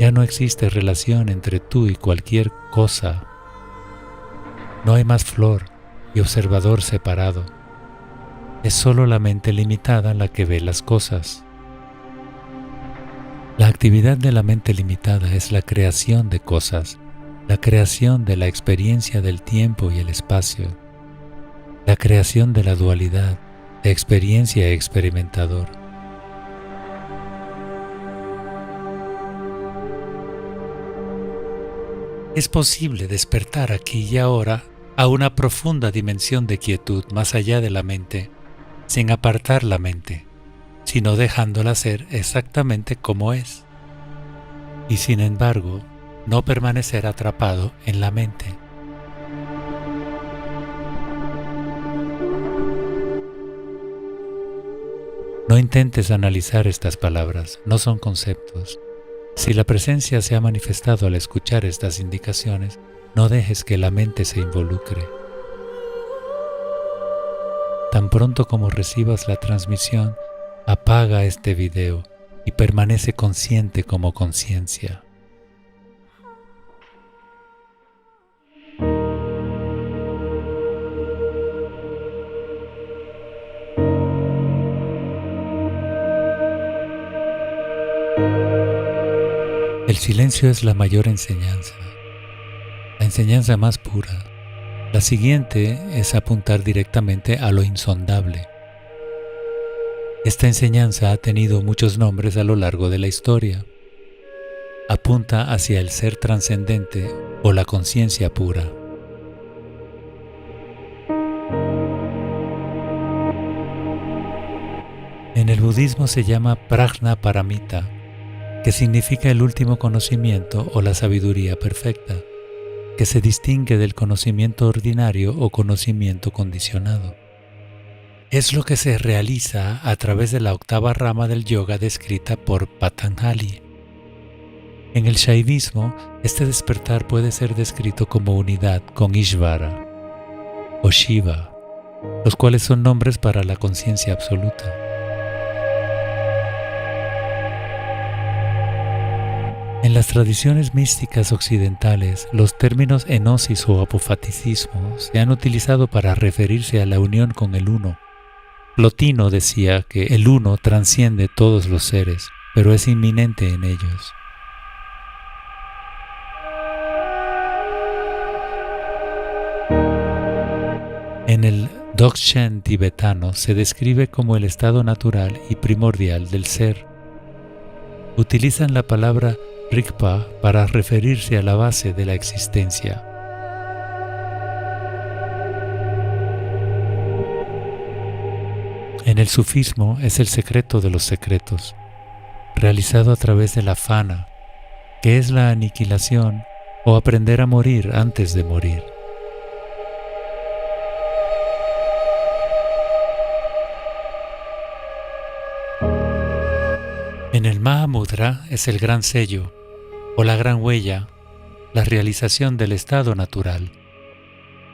Ya no existe relación entre tú y cualquier cosa. No hay más flor y observador separado. Es solo la mente limitada la que ve las cosas. La actividad de la mente limitada es la creación de cosas, la creación de la experiencia del tiempo y el espacio, la creación de la dualidad de experiencia y experimentador. Es posible despertar aquí y ahora a una profunda dimensión de quietud más allá de la mente, sin apartar la mente, sino dejándola ser exactamente como es, y sin embargo, no permanecer atrapado en la mente. No intentes analizar estas palabras, no son conceptos. Si la presencia se ha manifestado al escuchar estas indicaciones, no dejes que la mente se involucre. Tan pronto como recibas la transmisión, apaga este video y permanece consciente como conciencia. El silencio es la mayor enseñanza, la enseñanza más pura. La siguiente es apuntar directamente a lo insondable. Esta enseñanza ha tenido muchos nombres a lo largo de la historia. Apunta hacia el ser trascendente o la conciencia pura. En el budismo se llama Prajna Paramita, que significa el último conocimiento o la sabiduría perfecta. que se distingue del conocimiento ordinario o conocimiento condicionado. Es lo que se realiza a través de la octava rama del yoga descrita por Patanjali. En el Shaivismo, este despertar puede ser descrito como unidad con Ishvara o Shiva, los cuales son nombres para la conciencia absoluta. En las tradiciones místicas occidentales, los términos enosis o apofaticismo se han utilizado para referirse a la unión con el Uno. Plotino decía que el Uno trasciende todos los seres, pero es inminente en ellos. En el Dzogchen tibetano se describe como el estado natural y primordial del ser. Utilizan la palabra Rigpa para referirse a la base de la existencia. En el sufismo es el secreto de los secretos, realizado a través de la fana, que es la aniquilación o aprender a morir antes de morir. En el Mahamudra es el gran sello, o la gran huella, la realización del estado natural,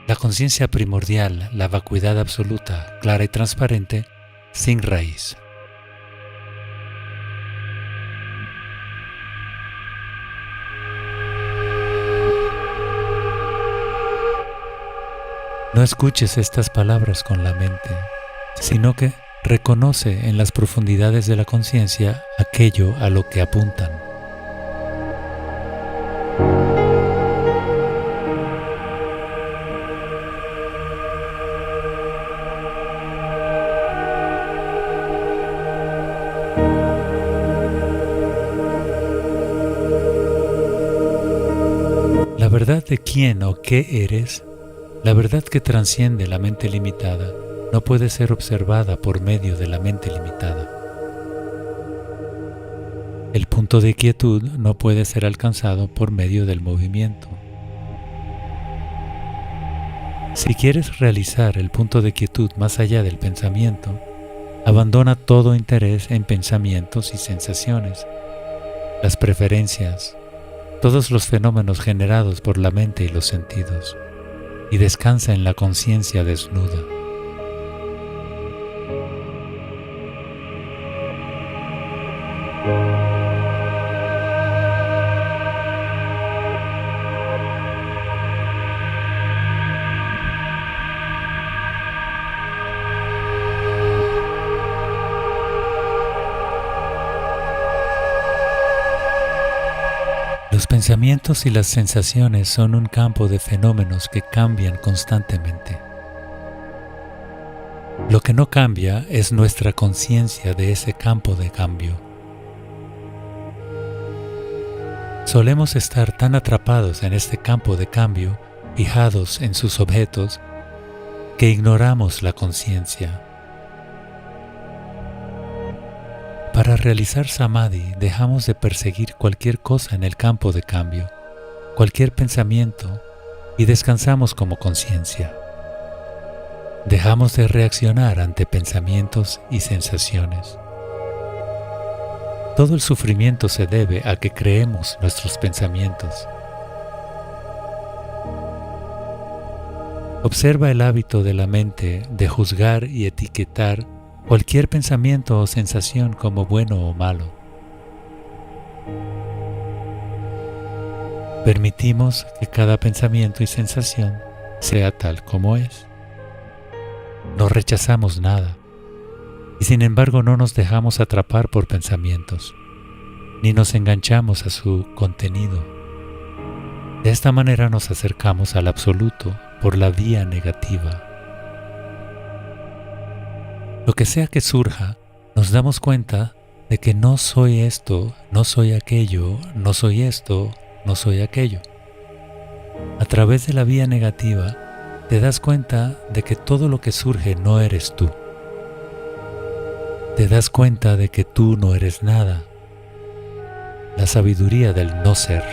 la conciencia primordial, la vacuidad absoluta, clara y transparente, sin raíz. No escuches estas palabras con la mente, sino que reconoce en las profundidades de la conciencia aquello a lo que apuntan. La verdad de quién o qué eres, la verdad que trasciende la mente limitada, no puede ser observada por medio de la mente limitada. El punto de quietud no puede ser alcanzado por medio del movimiento. Si quieres realizar el punto de quietud más allá del pensamiento, abandona todo interés en pensamientos y sensaciones, las preferencias, todos los fenómenos generados por la mente y los sentidos, y descansa en la conciencia desnuda. Los pensamientos y las sensaciones son un campo de fenómenos que cambian constantemente. Lo que no cambia es nuestra conciencia de ese campo de cambio. Solemos estar tan atrapados en este campo de cambio, fijados en sus objetos, que ignoramos la conciencia. Para realizar Samadhi dejamos de perseguir cualquier cosa en el campo de cambio, cualquier pensamiento, y descansamos como conciencia. Dejamos de reaccionar ante pensamientos y sensaciones. Todo el sufrimiento se debe a que creemos nuestros pensamientos. Observa el hábito de la mente de juzgar y etiquetar cualquier pensamiento o sensación como bueno o malo. Permitimos que cada pensamiento y sensación sea tal como es. No rechazamos nada, y sin embargo no nos dejamos atrapar por pensamientos, ni nos enganchamos a su contenido. De esta manera nos acercamos al absoluto por la vía negativa. Lo que sea que surja, nos damos cuenta de que no soy esto, no soy aquello, no soy esto, no soy aquello. A través de la vía negativa, te das cuenta de que todo lo que surge no eres tú. Te das cuenta de que tú no eres nada. La sabiduría del no ser.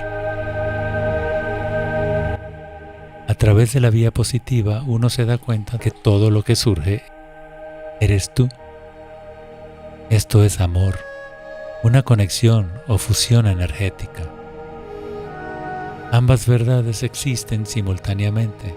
través de la vía positiva uno se da cuenta que todo lo que surge eres tú. Esto es amor, una conexión o fusión energética. Ambas verdades existen simultáneamente.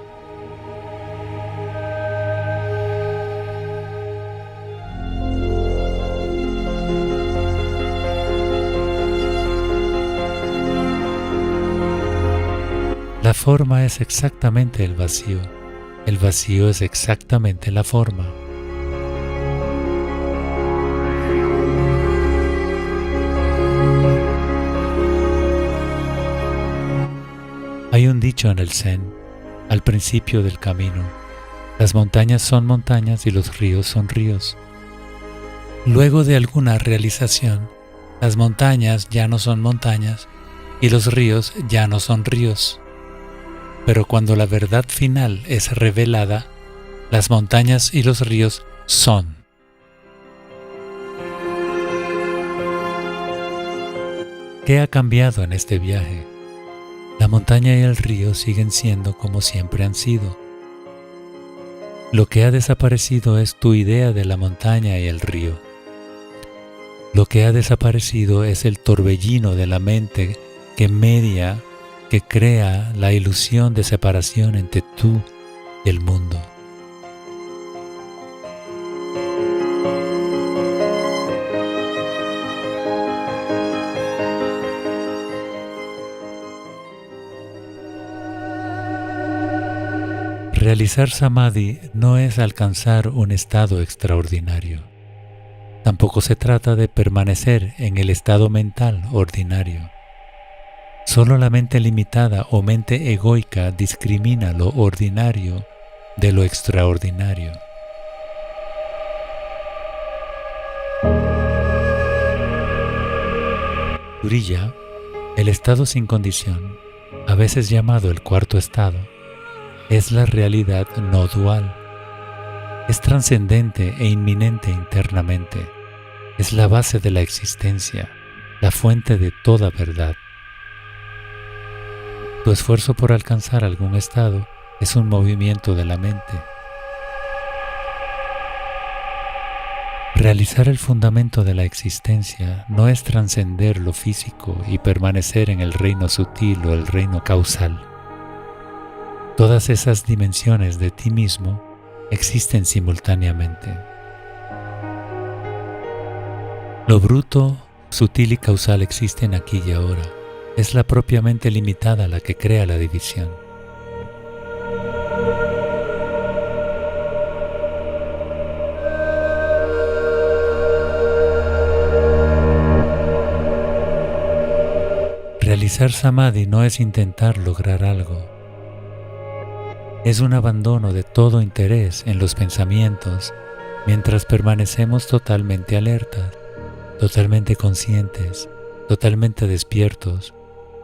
La forma es exactamente el vacío es exactamente la forma. Hay un dicho en el Zen, al principio del camino: las montañas son montañas y los ríos son ríos. Luego de alguna realización, las montañas ya no son montañas y los ríos ya no son ríos. Pero cuando la verdad final es revelada, las montañas y los ríos son. ¿Qué ha cambiado en este viaje? La montaña y el río siguen siendo como siempre han sido. Lo que ha desaparecido es tu idea de la montaña y el río. Lo que ha desaparecido es el torbellino de la mente que media, que crea la ilusión de separación entre tú y el mundo. Realizar Samadhi no es alcanzar un estado extraordinario. Tampoco se trata de permanecer en el estado mental ordinario. Solo la mente limitada o mente egoica discrimina lo ordinario de lo extraordinario. Turiya, el estado sin condición, a veces llamado el cuarto estado, es la realidad no dual. Es trascendente e inminente internamente. Es la base de la existencia, la fuente de toda verdad. Tu esfuerzo por alcanzar algún estado es un movimiento de la mente. Realizar el fundamento de la existencia no es trascender lo físico y permanecer en el reino sutil o el reino causal. Todas esas dimensiones de ti mismo existen simultáneamente. Lo bruto, sutil y causal existen aquí y ahora. Es la propia mente limitada la que crea la división. Realizar Samadhi no es intentar lograr algo. Es un abandono de todo interés en los pensamientos mientras permanecemos totalmente alertas, totalmente conscientes, totalmente despiertos,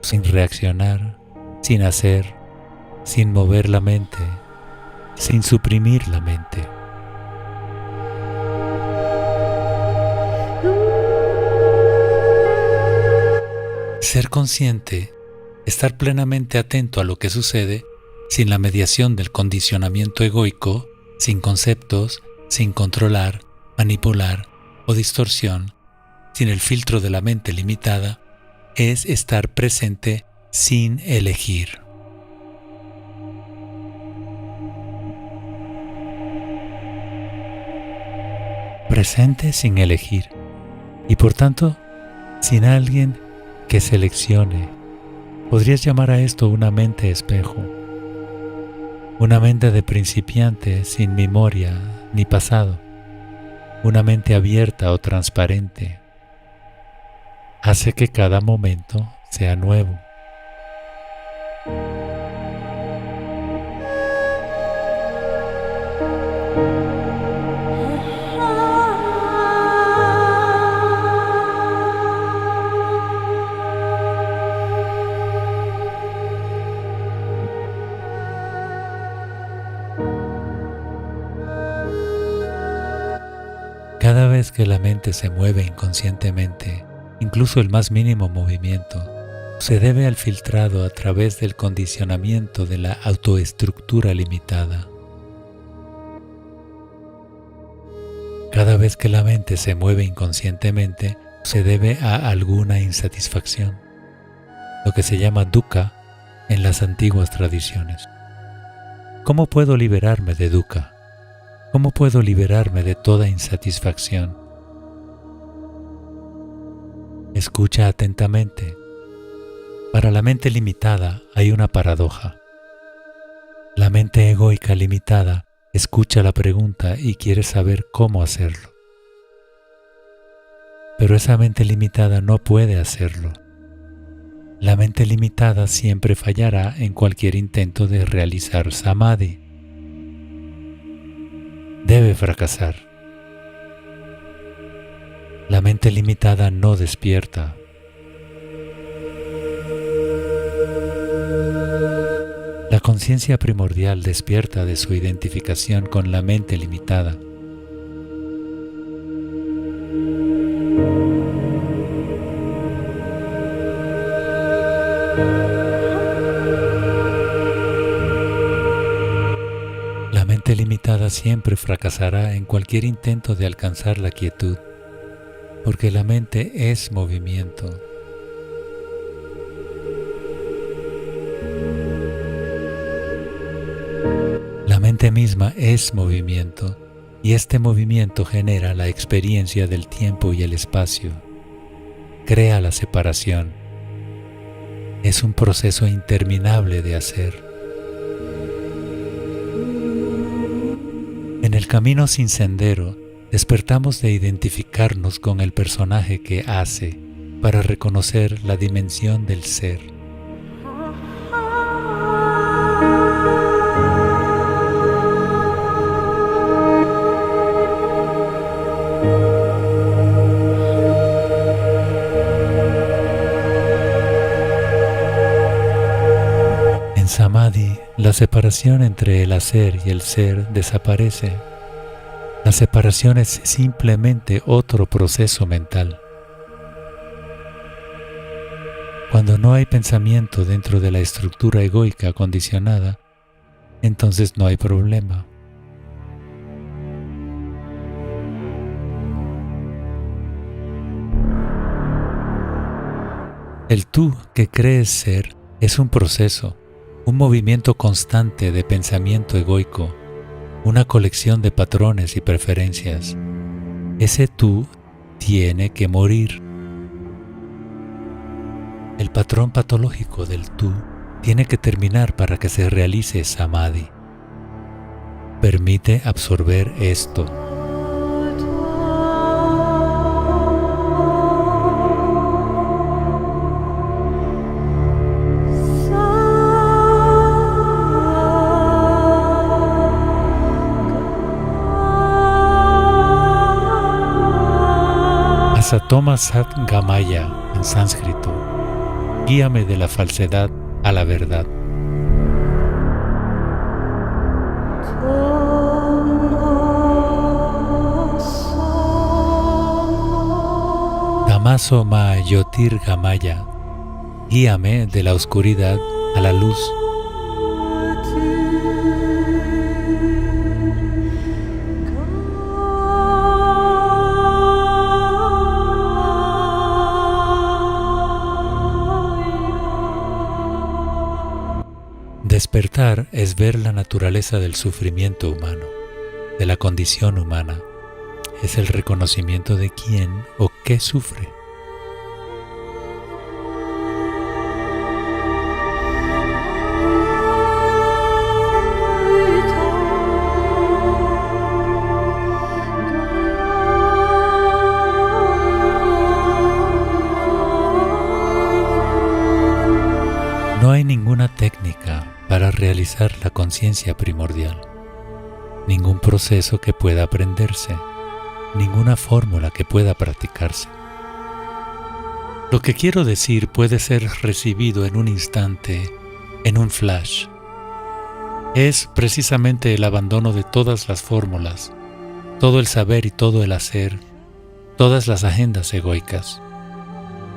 sin reaccionar, sin hacer, sin mover la mente, sin suprimir la mente. Ser consciente, estar plenamente atento a lo que sucede, sin la mediación del condicionamiento egoico, sin conceptos, sin controlar, manipular o distorsión, sin el filtro de la mente limitada, es estar presente sin elegir. Presente sin elegir y por tanto sin alguien que seleccione. Podrías llamar a esto una mente espejo. Una mente de principiante sin memoria ni pasado. Una mente abierta o transparente. Hace que cada momento sea nuevo. Cada vez que la mente se mueve inconscientemente, incluso el más mínimo movimiento, se debe al filtrado a través del condicionamiento de la autoestructura limitada. Cada vez que la mente se mueve inconscientemente, se debe a alguna insatisfacción, lo que se llama dukkha en las antiguas tradiciones. ¿Cómo puedo liberarme de dukkha? ¿Cómo puedo liberarme de toda insatisfacción? Escucha atentamente. Para la mente limitada hay una paradoja. La mente egoica limitada escucha la pregunta y quiere saber cómo hacerlo. Pero esa mente limitada no puede hacerlo. La mente limitada siempre fallará en cualquier intento de realizar samadhi. Debe fracasar. La mente limitada no despierta. La conciencia primordial despierta de su identificación con la mente limitada. La mente limitada siempre fracasará en cualquier intento de alcanzar la quietud, porque la mente es movimiento. La mente misma es movimiento, y este movimiento genera la experiencia del tiempo y el espacio. Crea la separación. Es un proceso interminable de hacer. En el camino sin sendero, despertamos de identificarnos con el personaje que hace para reconocer la dimensión del ser. En Samadhi, la separación entre el hacer y el ser desaparece. La separación es simplemente otro proceso mental. Cuando no hay pensamiento dentro de la estructura egoica condicionada, entonces no hay problema. El tú que crees ser es un proceso, un movimiento constante de pensamiento egoico, una colección de patrones y preferencias. Ese tú tiene que morir. El patrón patológico del tú tiene que terminar para que se realice samadhi. Permite absorber esto. Asatoma Sat Gamaya en sánscrito. Guíame de la falsedad a la verdad. Tamaso Ma Yotir Gamaya. Guíame de la oscuridad a la luz. Despertar es ver la naturaleza del sufrimiento humano, de la condición humana. Es el reconocimiento de quién o qué sufre. No hay ninguna técnica para realizar la conciencia primordial, ningún proceso que pueda aprenderse, ninguna fórmula que pueda practicarse. Lo que quiero decir puede ser recibido en un instante, en un flash. Es precisamente el abandono de todas las fórmulas, todo el saber y todo el hacer, todas las agendas egoicas.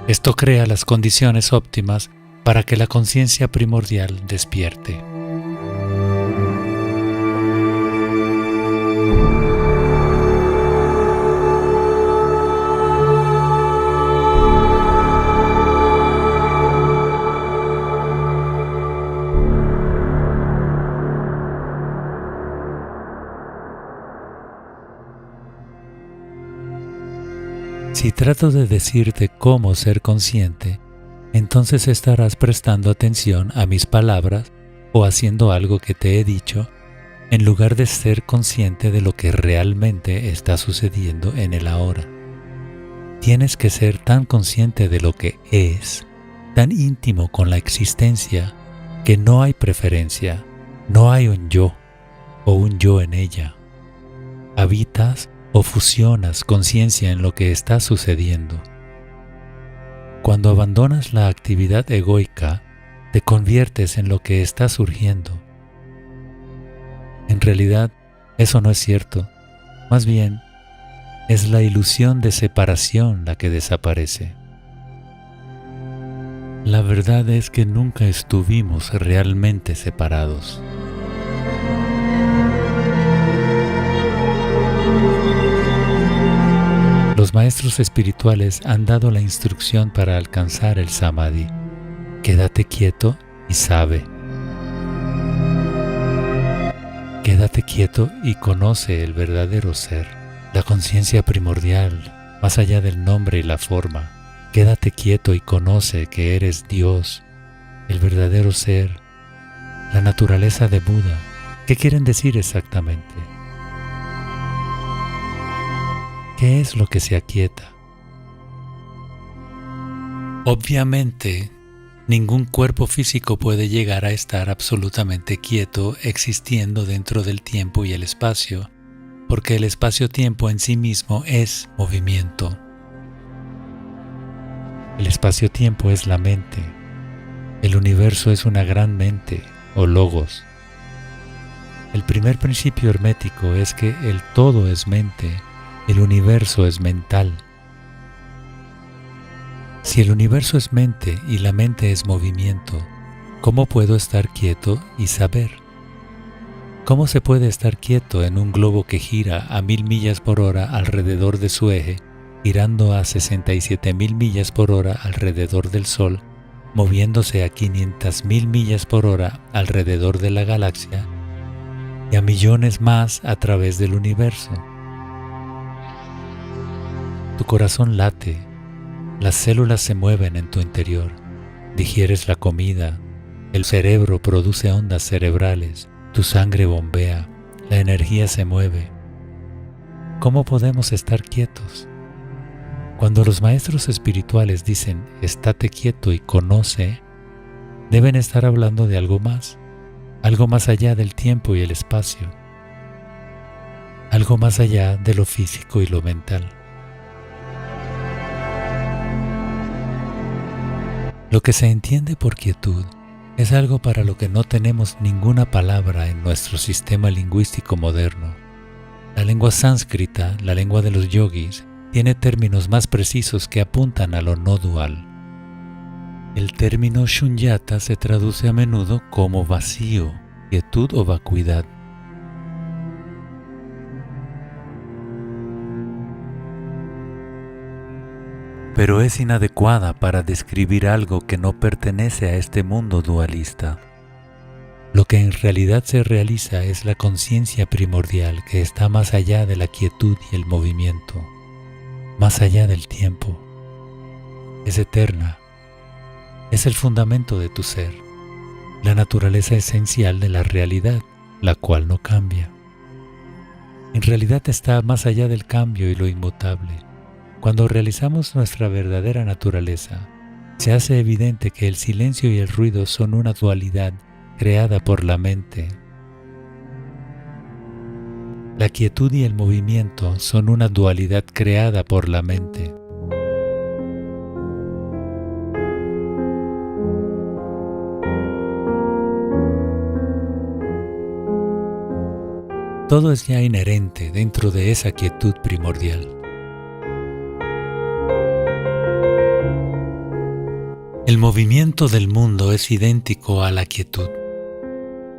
Esto crea las condiciones óptimas para que la conciencia primordial despierte. Si trato de decirte cómo ser consciente, entonces estarás prestando atención a mis palabras o haciendo algo que te he dicho, en lugar de ser consciente de lo que realmente está sucediendo en el ahora. Tienes que ser tan consciente de lo que es, tan íntimo con la existencia, que no hay preferencia, no hay un yo o un yo en ella. Habitas o fusionas conciencia en lo que está sucediendo. Cuando abandonas la actividad egoica, te conviertes en lo que está surgiendo. En realidad, eso no es cierto. Más bien, es la ilusión de separación la que desaparece. La verdad es que nunca estuvimos realmente separados. Los maestros espirituales han dado la instrucción para alcanzar el Samadhi. Quédate quieto y sabe. Quédate quieto y conoce el verdadero ser, la conciencia primordial, más allá del nombre y la forma. Quédate quieto y conoce que eres Dios, el verdadero ser, la naturaleza de Buda. ¿Qué quieren decir exactamente? ¿Qué es lo que se aquieta? Obviamente, ningún cuerpo físico puede llegar a estar absolutamente quieto existiendo dentro del tiempo y el espacio, porque el espacio-tiempo en sí mismo es movimiento. El espacio-tiempo es la mente. El universo es una gran mente, o logos. El primer principio hermético es que el todo es mente. El universo es mental. Si el universo es mente y la mente es movimiento, ¿cómo puedo estar quieto y saber? ¿Cómo se puede estar quieto en un globo que gira a 1000 millas por hora alrededor de su eje, girando a 67.000 millas por hora alrededor del Sol, moviéndose a 500.000 millas por hora alrededor de la galaxia y a millones más a través del universo? Tu corazón late, las células se mueven en tu interior, digieres la comida, el cerebro produce ondas cerebrales, tu sangre bombea, la energía se mueve. ¿Cómo podemos estar quietos? Cuando los maestros espirituales dicen estate quieto y conoce, deben estar hablando de algo más allá del tiempo y el espacio, algo más allá de lo físico y lo mental. Lo que se entiende por quietud es algo para lo que no tenemos ninguna palabra en nuestro sistema lingüístico moderno. La lengua sánscrita, la lengua de los yogis, tiene términos más precisos que apuntan a lo no dual. El término shunyata se traduce a menudo como vacío, quietud o vacuidad. Pero es inadecuada para describir algo que no pertenece a este mundo dualista. Lo que en realidad se realiza es la conciencia primordial que está más allá de la quietud y el movimiento, más allá del tiempo. Es eterna, es el fundamento de tu ser, la naturaleza esencial de la realidad, la cual no cambia. En realidad está más allá del cambio y lo inmutable. Cuando realizamos nuestra verdadera naturaleza, se hace evidente que el silencio y el ruido son una dualidad creada por la mente. La quietud y el movimiento son una dualidad creada por la mente. Todo es ya inherente dentro de esa quietud primordial. El movimiento del mundo es idéntico a la quietud.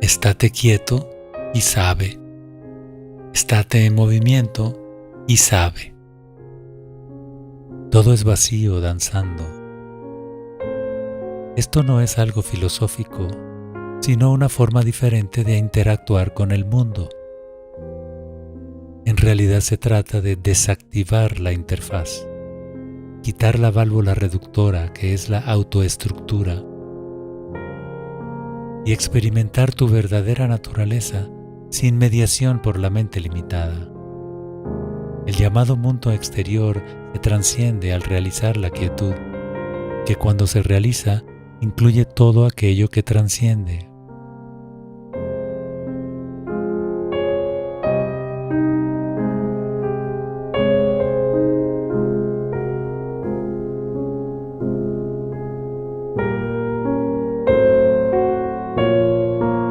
Estate quieto y sabe. Estate en movimiento y sabe. Todo es vacío danzando. Esto no es algo filosófico, sino una forma diferente de interactuar con el mundo. En realidad se trata de desactivar la interfaz, quitar la válvula reductora que es la autoestructura y experimentar tu verdadera naturaleza sin mediación por la mente limitada. El llamado mundo exterior se transciende al realizar la quietud, que cuando se realiza incluye todo aquello que transciende.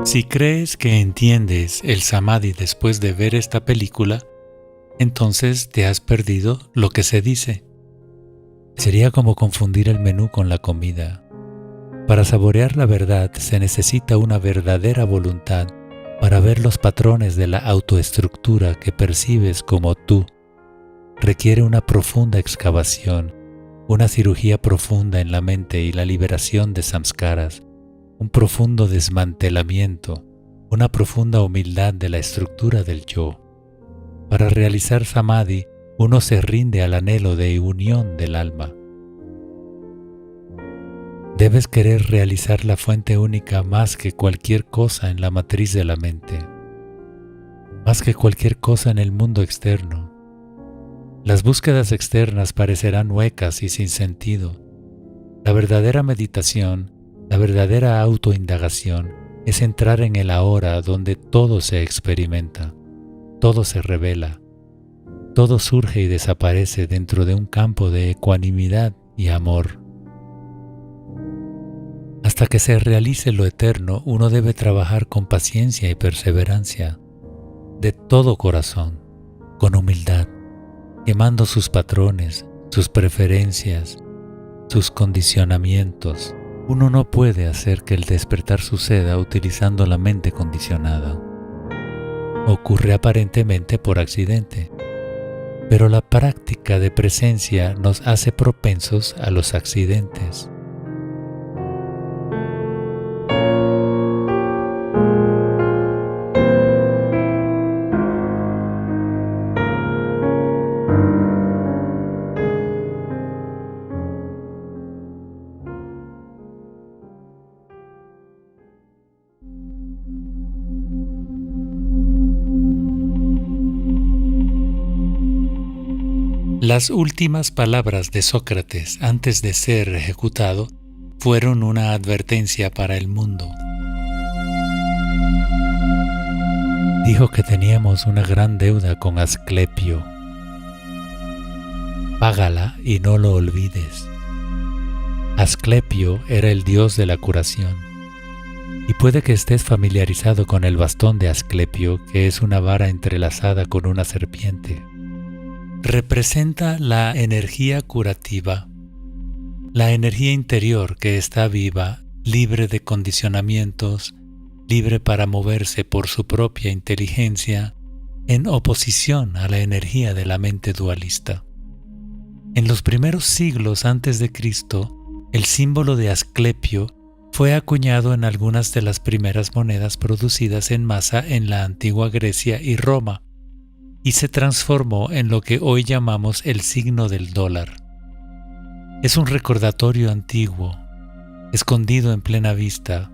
Si crees que entiendes el samadhi después de ver esta película, entonces te has perdido lo que se dice. Sería como confundir el menú con la comida. Para saborear la verdad se necesita una verdadera voluntad para ver los patrones de la autoestructura que percibes como tú. Requiere una profunda excavación, una cirugía profunda en la mente y la liberación de samskaras, un profundo desmantelamiento, una profunda humildad de la estructura del yo. Para realizar samadhi, uno se rinde al anhelo de unión del alma. Debes querer realizar la fuente única más que cualquier cosa en la matriz de la mente, más que cualquier cosa en el mundo externo. Las búsquedas externas parecerán huecas y sin sentido. La verdadera meditación, la verdadera autoindagación es entrar en el ahora donde todo se experimenta, todo se revela, todo surge y desaparece dentro de un campo de ecuanimidad y amor. Hasta que se realice lo eterno, uno debe trabajar con paciencia y perseverancia, de todo corazón, con humildad, quemando sus patrones, sus preferencias, sus condicionamientos. Uno no puede hacer que el despertar suceda utilizando la mente condicionada. Ocurre aparentemente por accidente, pero la práctica de presencia nos hace propensos a los accidentes. Las últimas palabras de Sócrates antes de ser ejecutado fueron una advertencia para el mundo. Dijo que teníamos una gran deuda con Asclepio. Págala y no lo olvides. Asclepio era el dios de la curación. Y puede que estés familiarizado con el bastón de Asclepio, que es una vara entrelazada con una serpiente. Representa la energía curativa, la energía interior que está viva, libre de condicionamientos, libre para moverse por su propia inteligencia, en oposición a la energía de la mente dualista. En los primeros siglos antes de Cristo, el símbolo de Asclepio fue acuñado en algunas de las primeras monedas producidas en masa en la antigua Grecia y Roma, y se transformó en lo que hoy llamamos el signo del dólar. Es un recordatorio antiguo, escondido en plena vista,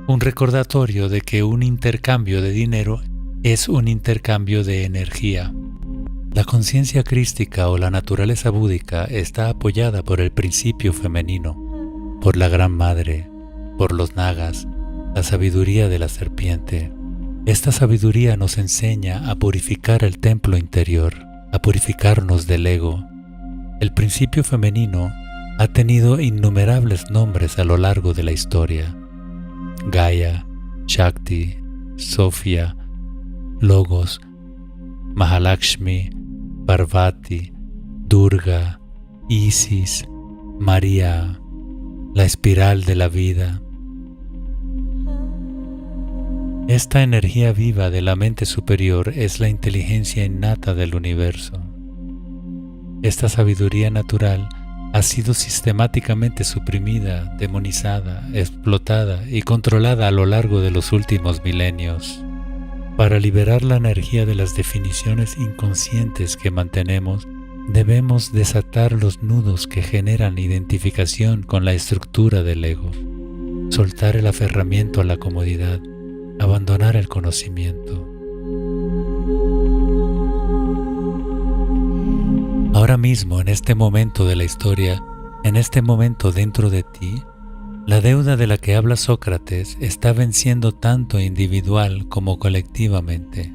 un recordatorio de que un intercambio de dinero es un intercambio de energía. La conciencia crística o la naturaleza búdica está apoyada por el principio femenino, por la Gran Madre, por los nagas, la sabiduría de la serpiente. Esta sabiduría nos enseña a purificar el templo interior, a purificarnos del ego. El principio femenino ha tenido innumerables nombres a lo largo de la historia. Gaia, Shakti, Sofía, Logos, Mahalakshmi, Parvati, Durga, Isis, María, la espiral de la vida. Esta energía viva de la mente superior es la inteligencia innata del universo. Esta sabiduría natural ha sido sistemáticamente suprimida, demonizada, explotada y controlada a lo largo de los últimos milenios. Para liberar la energía de las definiciones inconscientes que mantenemos, debemos desatar los nudos que generan identificación con la estructura del ego, soltar el aferramiento a la comodidad, abandonar el conocimiento. Ahora mismo, en este momento de la historia, en este momento dentro de ti, la deuda de la que habla Sócrates está venciendo tanto individual como colectivamente.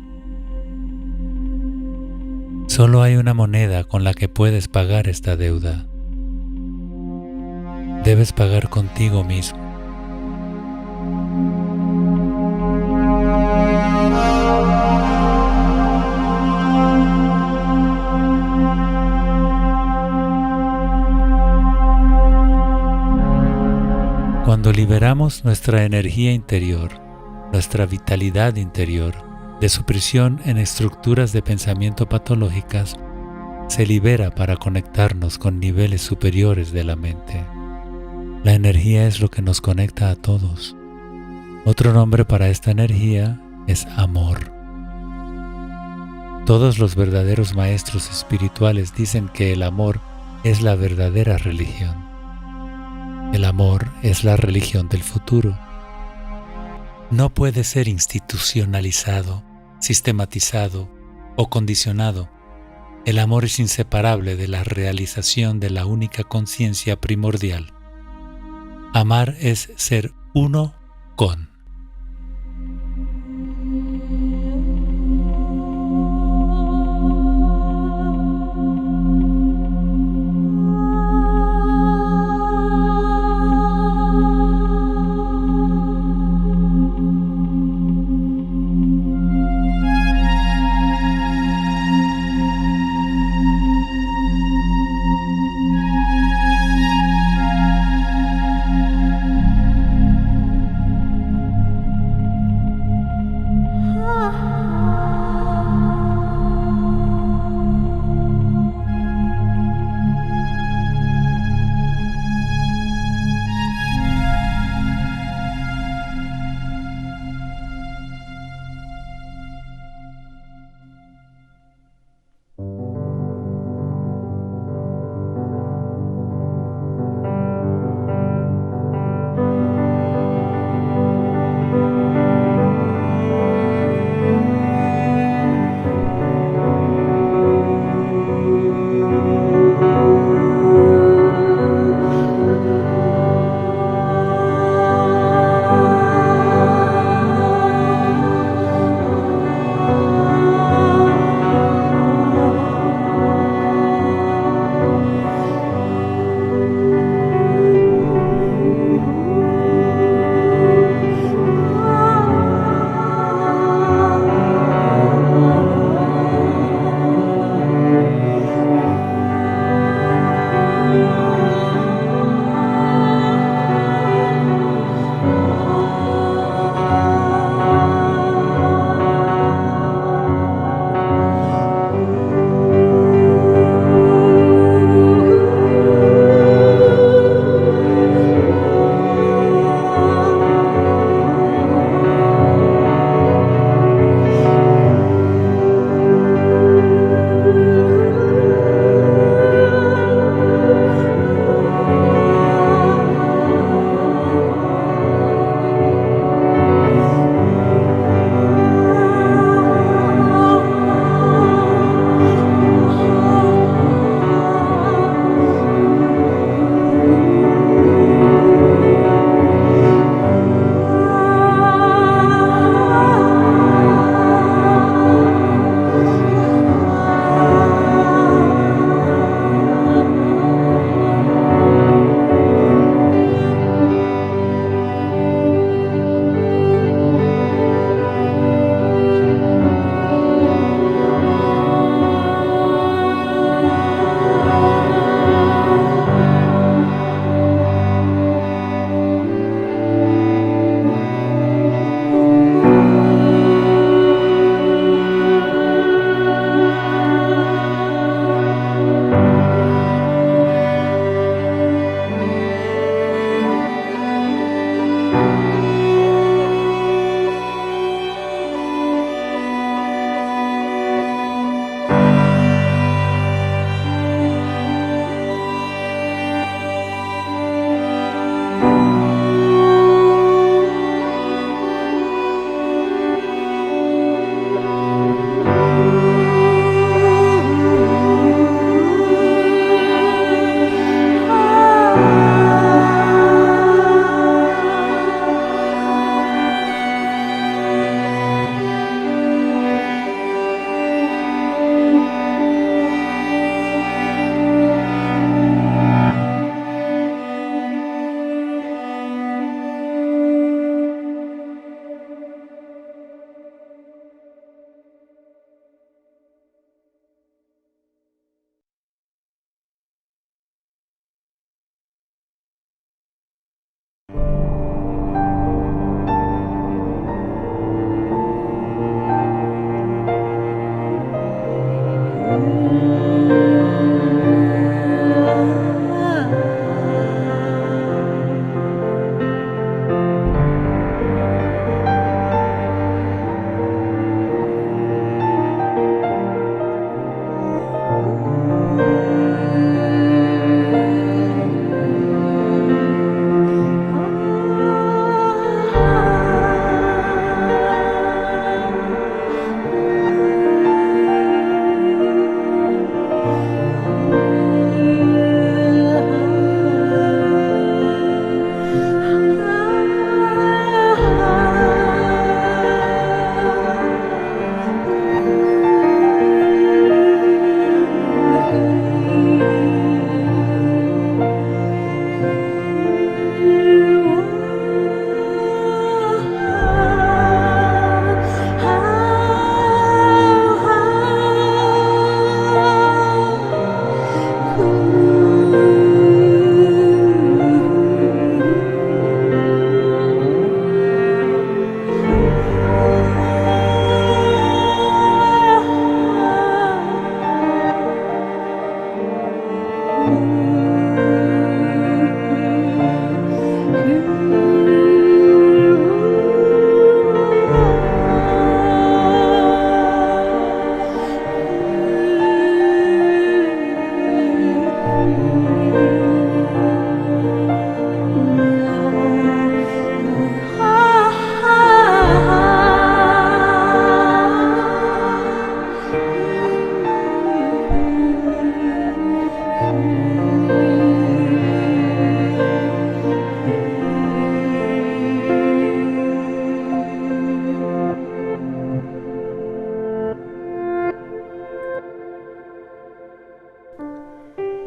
Solo hay una moneda con la que puedes pagar esta deuda. Debes pagar contigo mismo. Cuando liberamos nuestra energía interior, nuestra vitalidad interior, de su prisión en estructuras de pensamiento patológicas, se libera para conectarnos con niveles superiores de la mente. La energía es lo que nos conecta a todos. Otro nombre para esta energía es amor. Todos los verdaderos maestros espirituales dicen que el amor es la verdadera religión. El amor es la religión del futuro. No puede ser institucionalizado, sistematizado o condicionado. El amor es inseparable de la realización de la única conciencia primordial. Amar es ser uno con.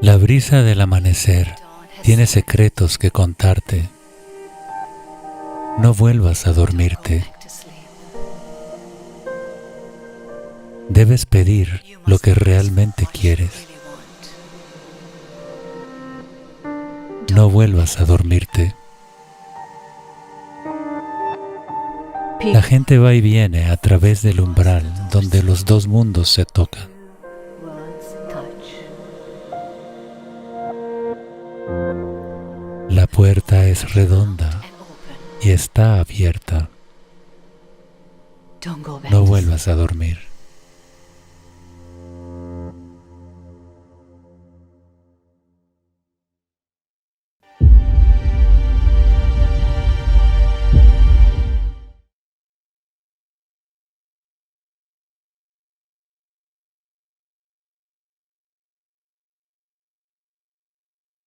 La brisa del amanecer tiene secretos que contarte. No vuelvas a dormirte. Debes pedir lo que realmente quieres. No vuelvas a dormirte. La gente va y viene a través del umbral donde los dos mundos se tocan. La puerta es redonda y está abierta. No vuelvas a dormir.